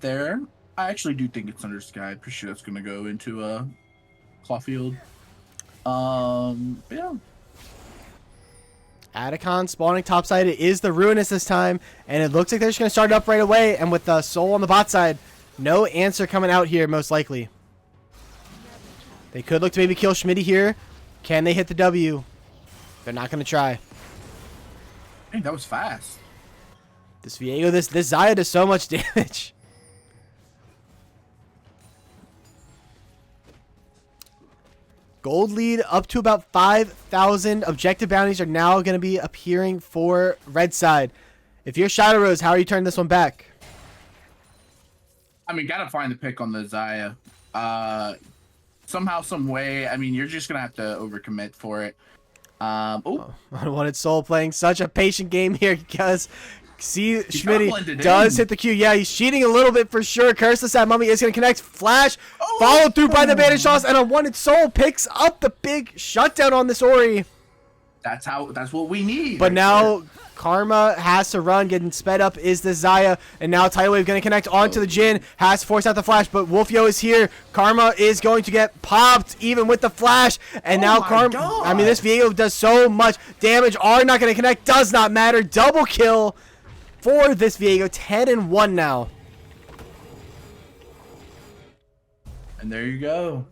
There. I actually do think it's under Sky. Pretty sure that's gonna go into Clawfield. Yeah. Atacon spawning topside. It is the Ruinous this time, and it looks like they're just going to start it up right away. And with the Soul on the bot side, no answer coming out here, most likely. They could look to maybe kill Schmitty here. Can they hit the W? They're not going to try. Hey, that was fast. This Viego, this Xayah does so much damage. Gold lead up to about 5,000. Objective bounties are now going to be appearing for red side. If you're Shadow Rose, how are you turning this one back? I mean, gotta find the pick on the Xayah. Somehow, some way. I mean, you're just gonna have to overcommit for it. Unwanted Soul playing such a patient game here because see Schmitty does hit the Q. Yeah, he's cheating a little bit for sure. Curseless that Mummy is going to connect. Flash followed through by the Bandage Toss, and Unwanted Soul picks up the big shutdown on this Ori. That's what we need. But right now there. Karma has to run. Getting sped up is the Xayah, and now Tidal Wave going to connect onto the Jhin. Has to force out the Flash, but Wolfio is here. Karma is going to get popped even with the Flash, and now Karma. I mean, this Viego does so much damage. R not going to connect. Does not matter. Double kill for this Viego. 10-1 now. And there you go.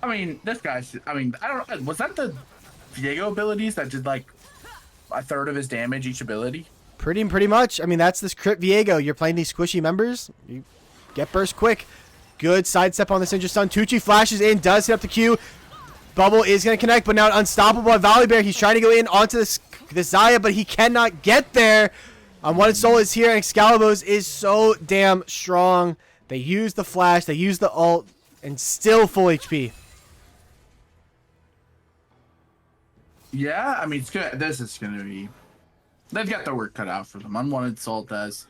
I mean, this guy's. I mean, I don't. Was that the Viego abilities that did like a third of his damage each ability? Pretty much. I mean, that's this crit Viego. You're playing these squishy members. You get burst quick. Good sidestep on this Ninja Stun. Tucci flashes in. Does hit up the Q. Bubble is going to connect, but now unstoppable by Valleybear. He's trying to go in onto this Xayah, but he cannot get there. Unwanted Soul is here, and Excalibur is so damn strong. They use the Flash, they use the ult, and still full HP. Yeah, I mean, this is gonna be. They've got their work cut out for them. Unwanted Soul does.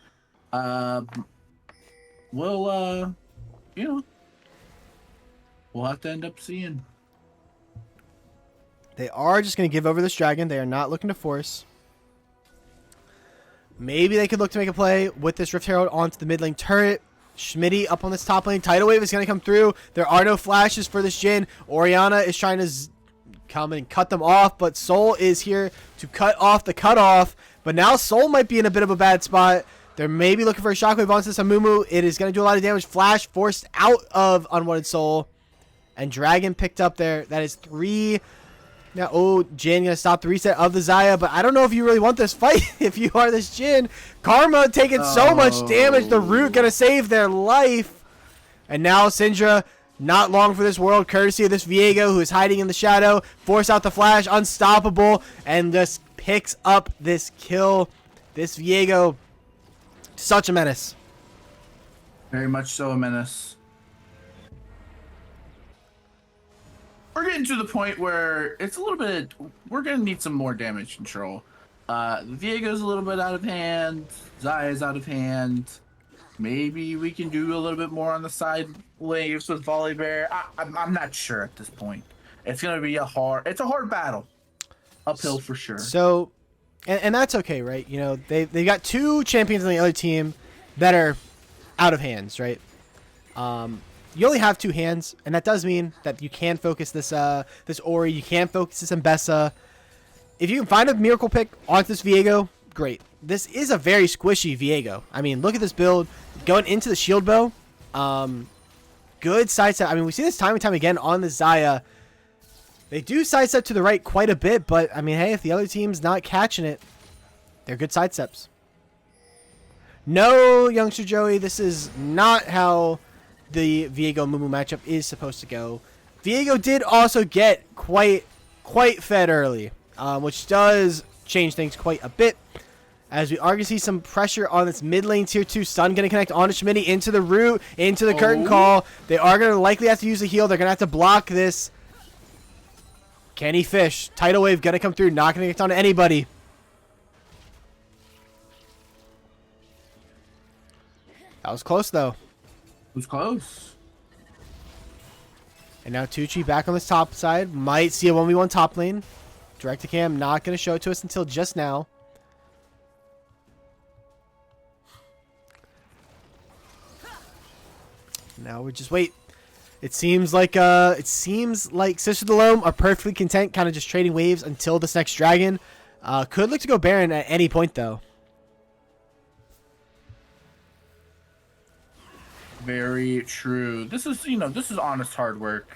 We'll have to end up seeing. They are just going to give over this dragon. They are not looking to force. Maybe they could look to make a play with this Rift Herald onto the mid lane turret. Schmitty up on this top lane. Tidal Wave is going to come through. There are no flashes for this Jhin. Orianna is trying to come and cut them off, but Soul is here to cut off the cutoff. But now Soul might be in a bit of a bad spot. They're maybe looking for a shockwave onto this Amumu. It is going to do a lot of damage. Flash forced out of Unwanted Soul. And Dragon picked up there. That is 3. Now, Jhin gonna stop the reset of the Xayah, but I don't know if you really want this fight if you are this Jhin. Karma taking so much damage. The Root gonna save their life. And now Syndra, not long for this world, courtesy of this Viego who is hiding in the shadow. Force out the Flash, unstoppable, and just picks up this kill. This Viego, such a menace. Very much so a menace. We're getting to the point where it's a little bit. We're gonna need some more damage control. Viego's a little bit out of hand. Xayah's out of hand. Maybe we can do a little bit more on the side waves with Volibear. I'm not sure at this point. It's gonna be a hard battle, uphill for sure. So, and that's okay, right? You know, they got 2 champions on the other team that are out of hands, right? You only have 2 hands, and that does mean that you can focus this this Ori, you can focus this Mbessa. if you can find a miracle pick onto this Viego, great. This is a very squishy Viego. I mean, look at this build going into the shield bow. Good sidestep. I mean, we see this time and time again on the Xayah. They do sidestep to the right quite a bit, but I mean, hey, if the other team's not catching it, they're good sidesteps. No, youngster Joey, this is not how the Viego Mumu matchup is supposed to go. Viego did also get quite fed early, which does change things quite a bit. As we are going to see some pressure on this mid lane tier 2. Stun going to connect onto Schmitty into the root, into the curtain call. They are going to likely have to use a heal. They're going to have to block this. Can he fish? Tidal wave going to come through. Not going to get onto anybody. That was close, though. It was close. And now Tucci back on this top side. Might see a 1v1 top lane. Direct to cam. Not going to show it to us until just now. Now we just wait. It seems like Sisters of the Loam are perfectly content, kind of just trading waves until this next dragon. Could look to go Baron at any point, though. Very true. This is, this is honest hard work.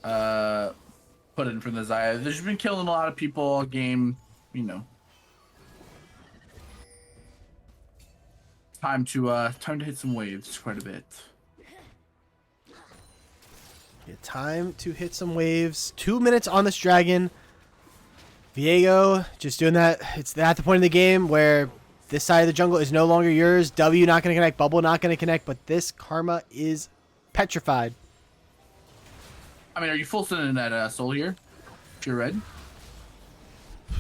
Put in from the Xayah. There's been killing a lot of people all game, Time to hit some waves quite a bit. Yeah, time to hit some waves. 2 minutes on this dragon. Viego just doing that. It's at the point in the game where this side of the jungle is no longer yours. W not going to connect. Bubble not going to connect. But this Karma is petrified. I mean, are you full sending that soul here? If you're red?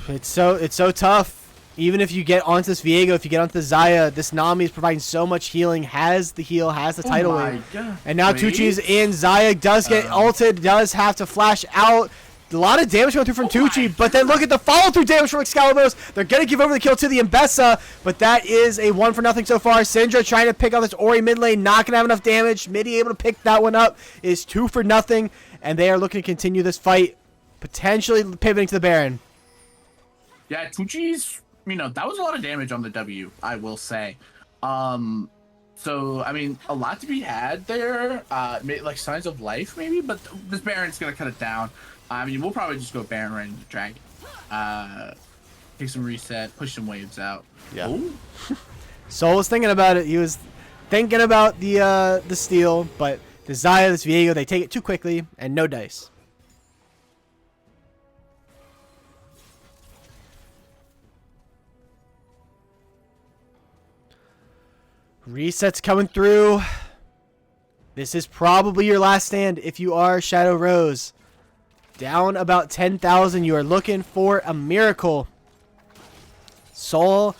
It's so tough. Even if you get onto this Viego, if you get onto the Xayah, this Nami is providing so much healing. Has the heal, has the tidal wave. God. And now Tucci's in. Xayah does get ulted, does have to flash out. A lot of damage going through from Tucci, but then look at the follow-through damage from Excaliburs. They're going to give over the kill to the Mbessa, but that is a 1-for-0 so far. Syndra trying to pick up this Ori mid lane, not going to have enough damage. Midi able to pick that one up is 2-for-0, and they are looking to continue this fight, potentially pivoting to the Baron. Yeah, Tucci's, that was a lot of damage on the W, I will say. So, I mean, a lot to be had there, like signs of life maybe, but this Baron's going to cut it down. I mean, we'll probably just go Baron right into Dragon. Take some reset, push some waves out. Yeah. Soul was thinking about it. He was thinking about the steal, but the Xayah, this Viego, they take it too quickly, and no dice. Resets coming through. This is probably your last stand if you are Shadow Rose. Down about 10,000. You are looking for a miracle. Soul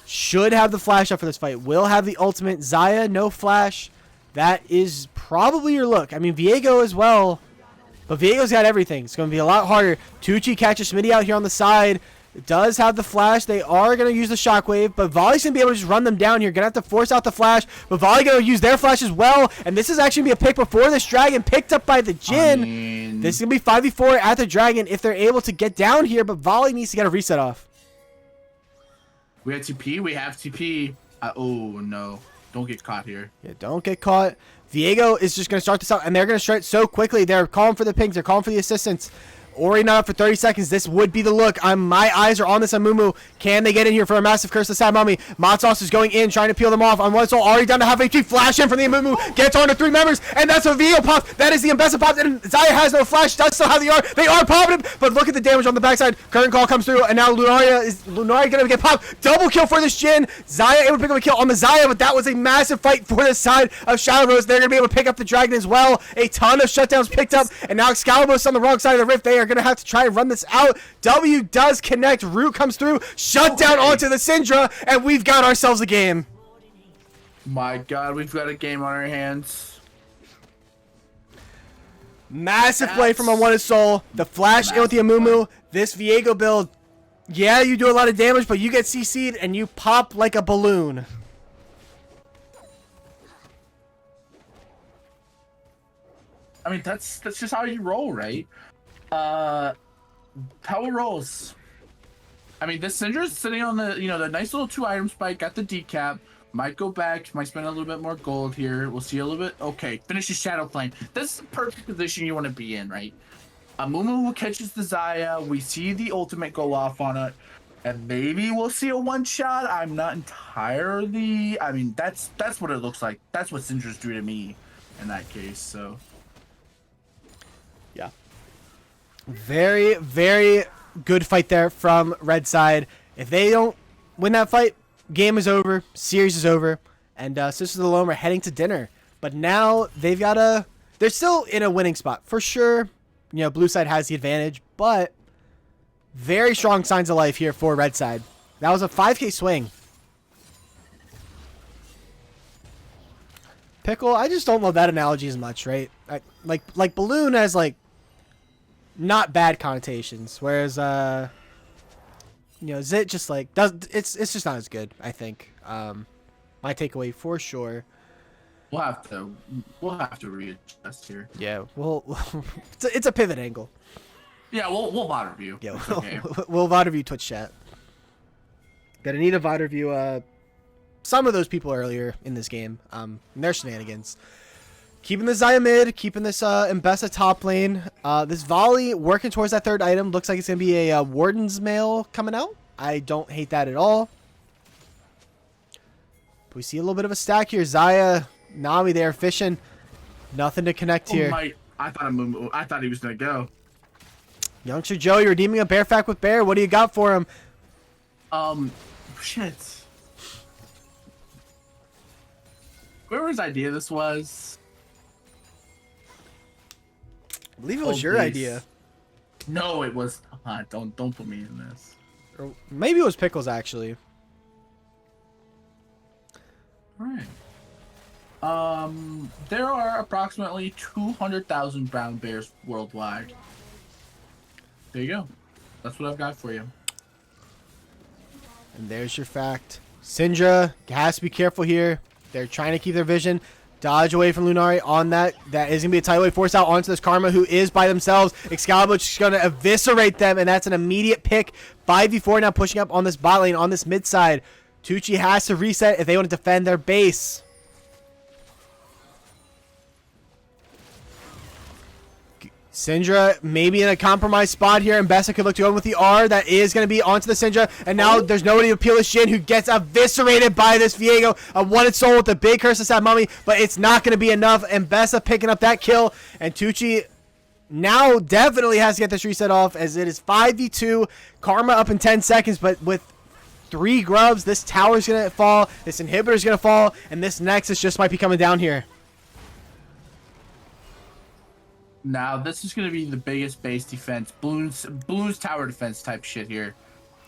should have the flash up for this fight. Will have the ultimate. Xayah, no flash. That is probably your look. I mean, Viego as well. But Viego's got everything. It's going to be a lot harder. Tucci catches Smitty out here on the side. Does have the flash. They are going to use the shockwave, but Volley's going to be able to just run them down here. Going to have to force out the flash, but Volley going to use their flash as well, and this is actually going to be a pick before this dragon picked up by the Jhin. This is going to be 5v4 at the dragon if they're able to get down here, but Volley needs to get a reset off. We have TP. We have TP. Oh, no. Don't get caught here. Yeah, don't get caught. Viego is just going to start this out, and they're going to start so quickly. They're calling for the pings. They're calling for the assistance. Ori not up for 30 seconds. This would be the look. My eyes are on this Amumu. Can they get in here for a massive curse to Sad Mommy? Matsos is going in, trying to peel them off. On one soul, already down to half HP. Flash in from the Amumu. Gets on to 3 members, and that's a Viego pop. That is the Mbessa pop, and Xayah has no flash. Does still have the R. They are popping him, but look at the damage on the backside. Current call comes through, and now Lunaria going to get popped. Double kill for this Jhin. Xayah able to pick up a kill on the Xayah, but that was a massive fight for the side of Shadow Rose. They're going to be able to pick up the dragon as well. A ton of shutdowns picked up, and now Excalibur's on the wrong side of the rift. They are going to have to try and run this out. W does connect. Root comes through. Shut down onto the Syndra, and we've got ourselves a game. My God, we've got a game on our hands. Massive play from on One Soul. The flash in with the Amumu. This Viego build, yeah, you do a lot of damage, but you get CC'd and you pop like a balloon. I mean, that's just how you roll, right? Power rolls. I mean, this Syndra's sitting on the, the nice little 2-item spike, got the decap. Might go back, might spend a little bit more gold here. We'll see a little bit. Okay, finish the Shadow Flame. This is the perfect position you want to be in, right? Amumu catches the Xayah. We see the ultimate go off on it. And maybe we'll see a one-shot. I'm not entirely... I mean, that's what it looks like. That's what Syndra's do to me in that case, so... Yeah. Very, very good fight there from Red side. If they don't win that fight, game is over, series is over, and Sisters of the Loam are heading to dinner. But now they've got to... They're still in a winning spot. For sure, blue side has the advantage, but very strong signs of life here for Red side. That was a 5k swing. Pickle, I just don't love that analogy as much, right? Like balloon has like not bad connotations, whereas Zit just like does it's just not as good, I think. My takeaway for sure. We'll have to readjust here. Yeah, it's a pivot angle. Yeah, we'll VOD review. Yeah, okay. we'll VOD review Twitch chat. Gonna need a VOD review some of those people earlier in this game. And their shenanigans. Keeping the Xayah mid, keeping this Mbessa top lane. This volley working towards that third item. Looks like it's gonna be a Warden's Mail coming out. I don't hate that at all. But we see a little bit of a stack here. Xayah, Nami there fishing. Nothing to connect here. I thought he was gonna go. Youngster Joey redeeming a bear fact with bear. What do you got for him? Shit. Whoever's idea this was. I believe it was your idea. No, it was not. Don't put me in this. Or maybe it was Pickles actually. All right. There are approximately 200,000 brown bears worldwide. There you go. That's what I've got for you. And there's your fact. Syndra has to be careful here. They're trying to keep their vision. Dodge away from Lunari on that. That is going to be a tidal wave force out onto this Karma who is by themselves. Excalibur just going to eviscerate them, and that's an immediate pick. 5v4 now pushing up on this bot lane, on this mid side. Tucci has to reset if they want to defend their base. Syndra maybe in a compromised spot here, and Bessa could look to go in with the R. That is going to be onto the Syndra, and now there's nobody to peel his shin, who gets eviscerated by this Viego. A wanted soul with the big curse of Sad Mummy, but it's not going to be enough, and Bessa picking up that kill, and Tucci now definitely has to get this reset off, as it is 5v2. Karma up in 10 seconds, but with 3 grubs, this tower's going to fall, this inhibitor's going to fall, and this Nexus just might be coming down here. Now, this is going to be the biggest base defense, Blues tower defense type shit here.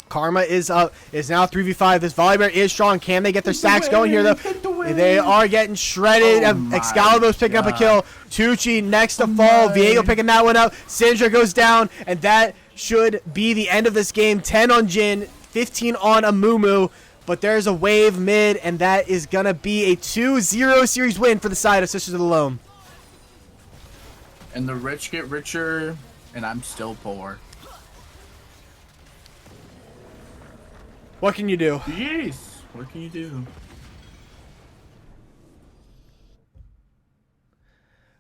Karma is up, is now 3v5. This Volibear is strong. Can they get their stacks going here, though? They are getting shredded. Excalibur's picking up a kill. Tucci next to fall. Viego picking that one up. Syndra goes down, and that should be the end of this game. 10 on Jhin, 15 on Amumu. But there's a wave mid, and that is going to be a 2-0 series win for the side of Sisters of the Loam. And the rich get richer, and I'm still poor. What can you do? Jeez, what can you do?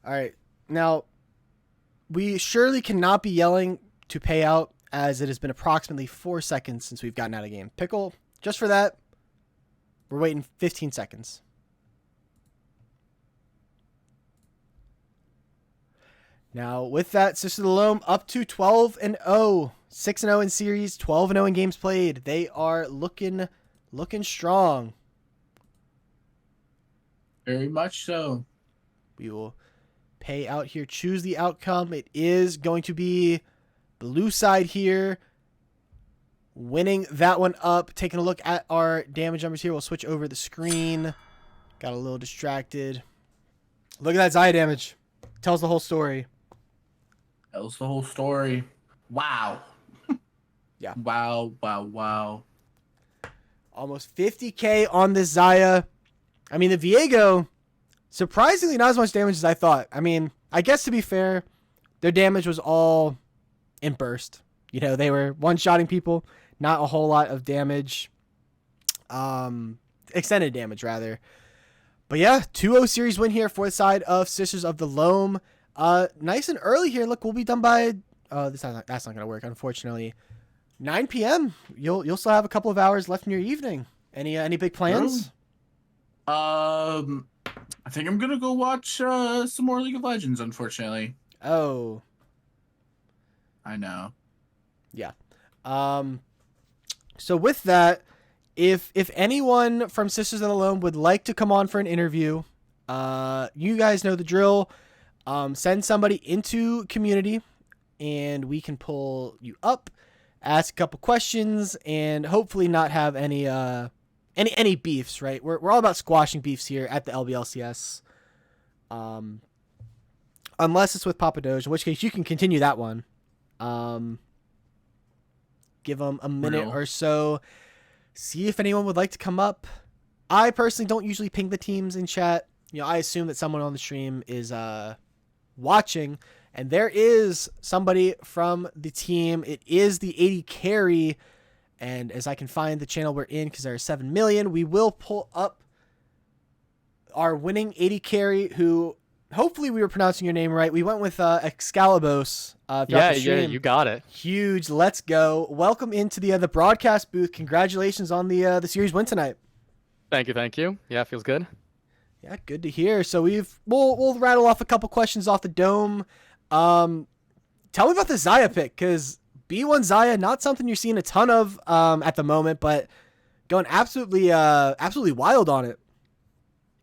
All right. Now, we surely cannot be yelling to pay out, as it has been approximately 4 seconds since we've gotten out of game. Pickle, just for that, we're waiting 15 seconds. Now, with that, Sisters of the Loam up to 12-0. 6-0 in series, 12-0 in games played. They are looking strong. Very much so. We will pay out here. Choose the outcome. It is going to be blue side here. Winning that one up. Taking a look at our damage numbers here. We'll switch over the screen. Got a little distracted. Look at that Xayah damage. Tells the whole story. Tells the whole story. Wow. Yeah. Wow, wow, wow. Almost 50k on this Xayah. I mean, the Viego, surprisingly not as much damage as I thought. I mean, I guess to be fair, their damage was all in burst. They were one-shotting people, not a whole lot of damage, extended damage rather. But yeah, 2-0 series win here for the side of Sisters of the Loam. Nice and early here. Look, we'll be done by that's not gonna work, unfortunately. 9 p.m. You'll still have a couple of hours left in your evening. Any big plans? I think I'm gonna go watch some more League of Legends. Unfortunately. Oh, I know. yeah. So with that, if anyone from Sisters of the Loam would like to come on for an interview, you guys know the drill. Send somebody into community, and we can pull you up, ask a couple questions, and hopefully not have any beefs. Right? We're all about squashing beefs here at the LBLCS. Unless it's with Papa Doge, in which case you can continue that one. Give them a minute or so. See if anyone would like to come up. I personally don't usually ping the teams in chat. I assume that someone on the stream is watching, and there is somebody from the team. It is the 80 carry, and as I can find the channel we're in, because there are 7 million, we will pull up our winning 80 carry, who hopefully we were pronouncing your name right. We went with Excalibos. Yeah, you got it. Huge. Let's go. Welcome into the broadcast booth. Congratulations on the series win tonight. Thank you. Yeah, feels good. Yeah, good to hear. So we'll rattle off a couple questions off the dome. Tell me about the Xayah pick, because B1 Xayah, not something you're seeing a ton of at the moment, but going absolutely wild on it.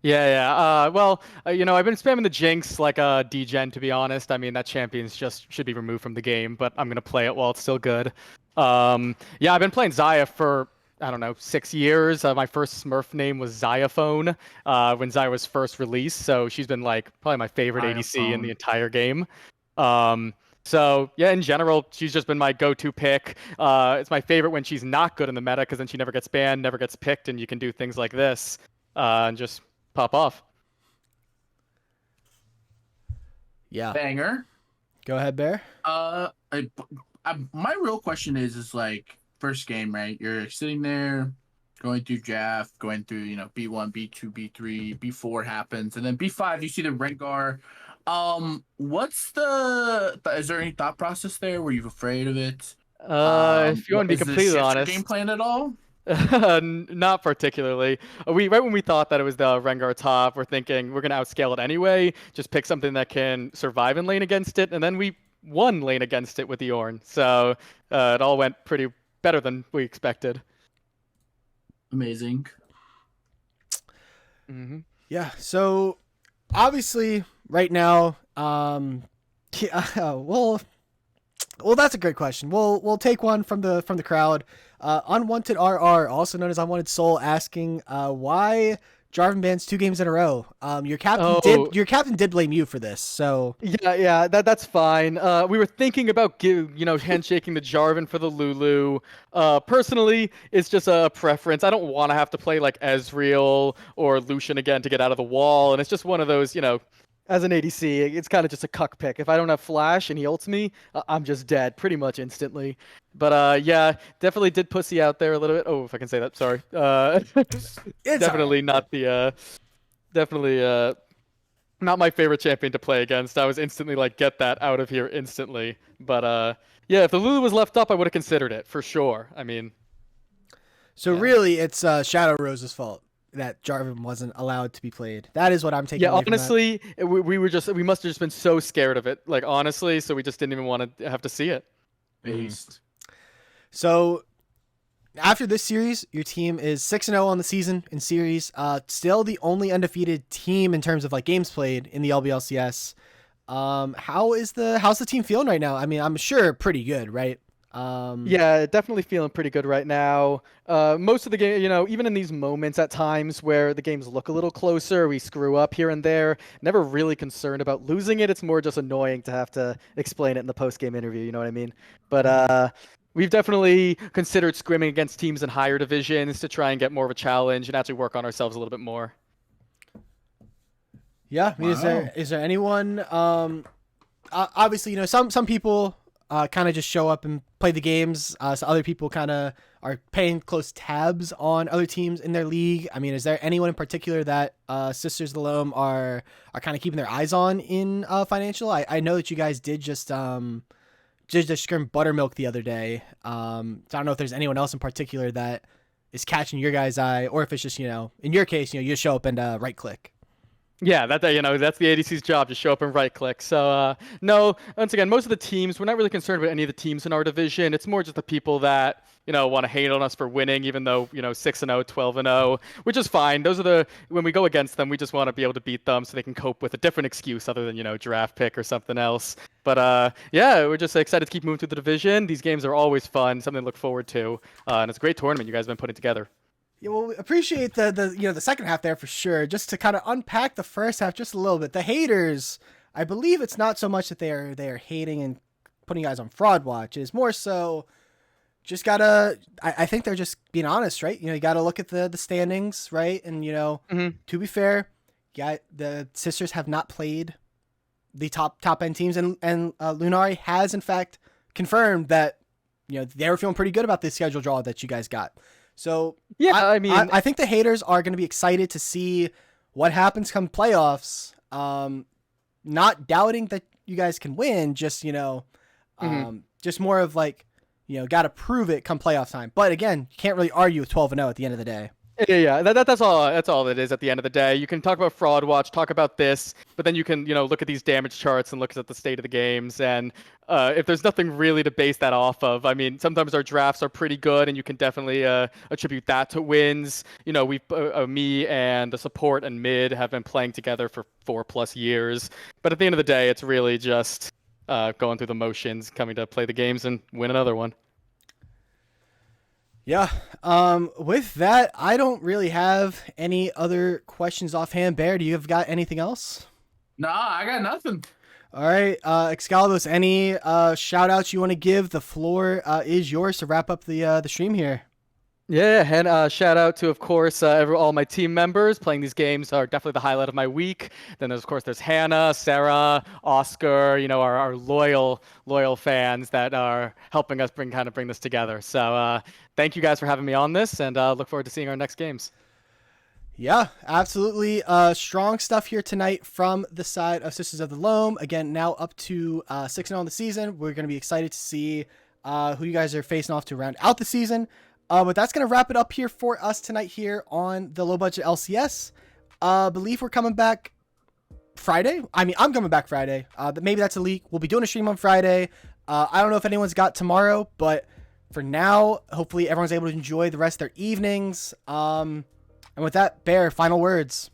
Yeah. Well, I've been spamming the Jinx like a degen, to be honest. I mean, that champion's just should be removed from the game, but I'm gonna play it while it's still good. I've been playing Xayah for, I don't know, 6 years. My first Smurf name was Xayaphone when Xayah was first released, so she's been like probably my favorite ADC in the entire game. So yeah, in general, she's just been my go-to pick. It's my favorite when she's not good in the meta, because then she never gets banned, never gets picked, and you can do things like this and just pop off. Yeah. Banger. Go ahead, Bear. My real question is like, first game, right? You're sitting there going through Jaff, going through, B1, B2, B3, B4 happens, and then B5 you see the Rengar. What's is there any thought process there? Were you afraid of it? If you want to be completely honest, game plan at all? Not particularly. Right when we thought that it was the Rengar top, we're thinking we're gonna outscale it anyway. Just pick something that can survive in lane against it, and then we won lane against it with the Ornn. So it all went pretty better than we expected. Amazing. Mm-hmm. Yeah. So obviously, right now, well, that's a great question. We'll take one from the crowd. Unwanted RR, also known as Unwanted Soul, asking why Jarvan bans 2 games in a row. Your captain did blame you for this. So yeah, that's fine. We were thinking about handshaking the Jarvan for the Lulu. Personally, it's just a preference. I don't want to have to play like Ezreal or Lucian again to get out of the wall, and it's just one of those, as an ADC, it's kind of just a cuck pick. If I don't have flash and he ults me, I'm just dead pretty much instantly. But yeah, definitely did pussy out there a little bit. Oh, if I can say that, sorry. Definitely not not my favorite champion to play against. I was instantly like, get that out of here instantly. But yeah, if the Lulu was left up, I would have considered it for sure. I mean, so yeah. Really, it's Shadow Rose's fault that Jarvan wasn't allowed to be played. That is what I'm taking. Yeah, honestly, we must have just been so scared of it. Like, honestly, so we just didn't even want to have to see it. Based. So after this series, your team is 6-0 on the season in series. Still the only undefeated team in terms of like games played in the LBLCS. How's the team feeling right now? I mean, I'm sure pretty good, right? Yeah, definitely feeling pretty good right now. Most of the game, even in these moments at times where the games look a little closer, we screw up here and there, never really concerned about losing it. It's more just annoying to have to explain it in the post-game interview, you know what I mean? But we've definitely considered scrimming against teams in higher divisions to try and get more of a challenge and actually work on ourselves a little bit more. Yeah, I mean, is there anyone, obviously, some people kind of just show up and play the games. So other people kind of are paying close tabs on other teams in their league. I mean, is there anyone in particular that Sisters of the Loam are kind of keeping their eyes on in financial? I know that you guys did just scrim buttermilk the other day. So I don't know if there's anyone else in particular that is catching your guys' eye, or if it's just, in your case, you just show up and right click. Yeah, that's the ADC's job, to show up and right click. So no, once again, most of the teams, we're not really concerned with any of the teams in our division. It's more just the people that want to hate on us for winning, even though 6-0, 12-0, which is fine. Those are when we go against them, we just want to be able to beat them so they can cope with a different excuse other than draft pick or something else. But yeah, we're just excited to keep moving through the division. These games are always fun, something to look forward to, and it's a great tournament you guys have been putting together. Yeah, well, we appreciate the second half there for sure. Just to kind of unpack the first half just a little bit. The haters, I believe it's not so much that they are hating and putting you guys on fraud watch. It's more so just gotta. I think they're just being honest, right? You gotta look at the standings, right? And to be fair, the Sisters have not played the top end teams, and Lunari has in fact confirmed that they were feeling pretty good about the schedule draw that you guys got. So yeah, I think the haters are going to be excited to see what happens come playoffs. Not doubting that you guys can win, just just more of like got to prove it come playoff time. But again, you can't really argue with 12-0 at the end of the day. Yeah. That's all it is at the end of the day. You can talk about fraud watch, talk about this, but then you can look at these damage charts and look at the state of the games. And if there's nothing really to base that off of, I mean, sometimes our drafts are pretty good, and you can definitely attribute that to wins. We me and the support and mid have been playing together for 4+ years. But at the end of the day, it's really just going through the motions, coming to play the games and win another one. Yeah. With that, I don't really have any other questions offhand. Bear, do you have got anything else? Nah, I got nothing. All right. Excalibus, any shout outs you want to give? The floor is yours to wrap up the stream here. Yeah, and shout out to, of course, all my team members. Playing these games are definitely the highlight of my week. Then, of course, there's Hannah, Sarah, Oscar, our loyal fans that are helping us bring this together. So thank you guys for having me on this, and look forward to seeing our next games. Yeah, absolutely. Strong stuff here tonight from the side of Sisters of the Loam. Again, now up to 6-0 in the season. We're going to be excited to see who you guys are facing off to round out the season. But that's going to wrap it up here for us tonight here on the Low Budget LCS. Believe we're coming back Friday. I mean, I'm coming back Friday. Maybe that's a leak. We'll be doing a stream on Friday. I don't know if anyone's got tomorrow, but for now, hopefully everyone's able to enjoy the rest of their evenings. And with that, Bear, final words.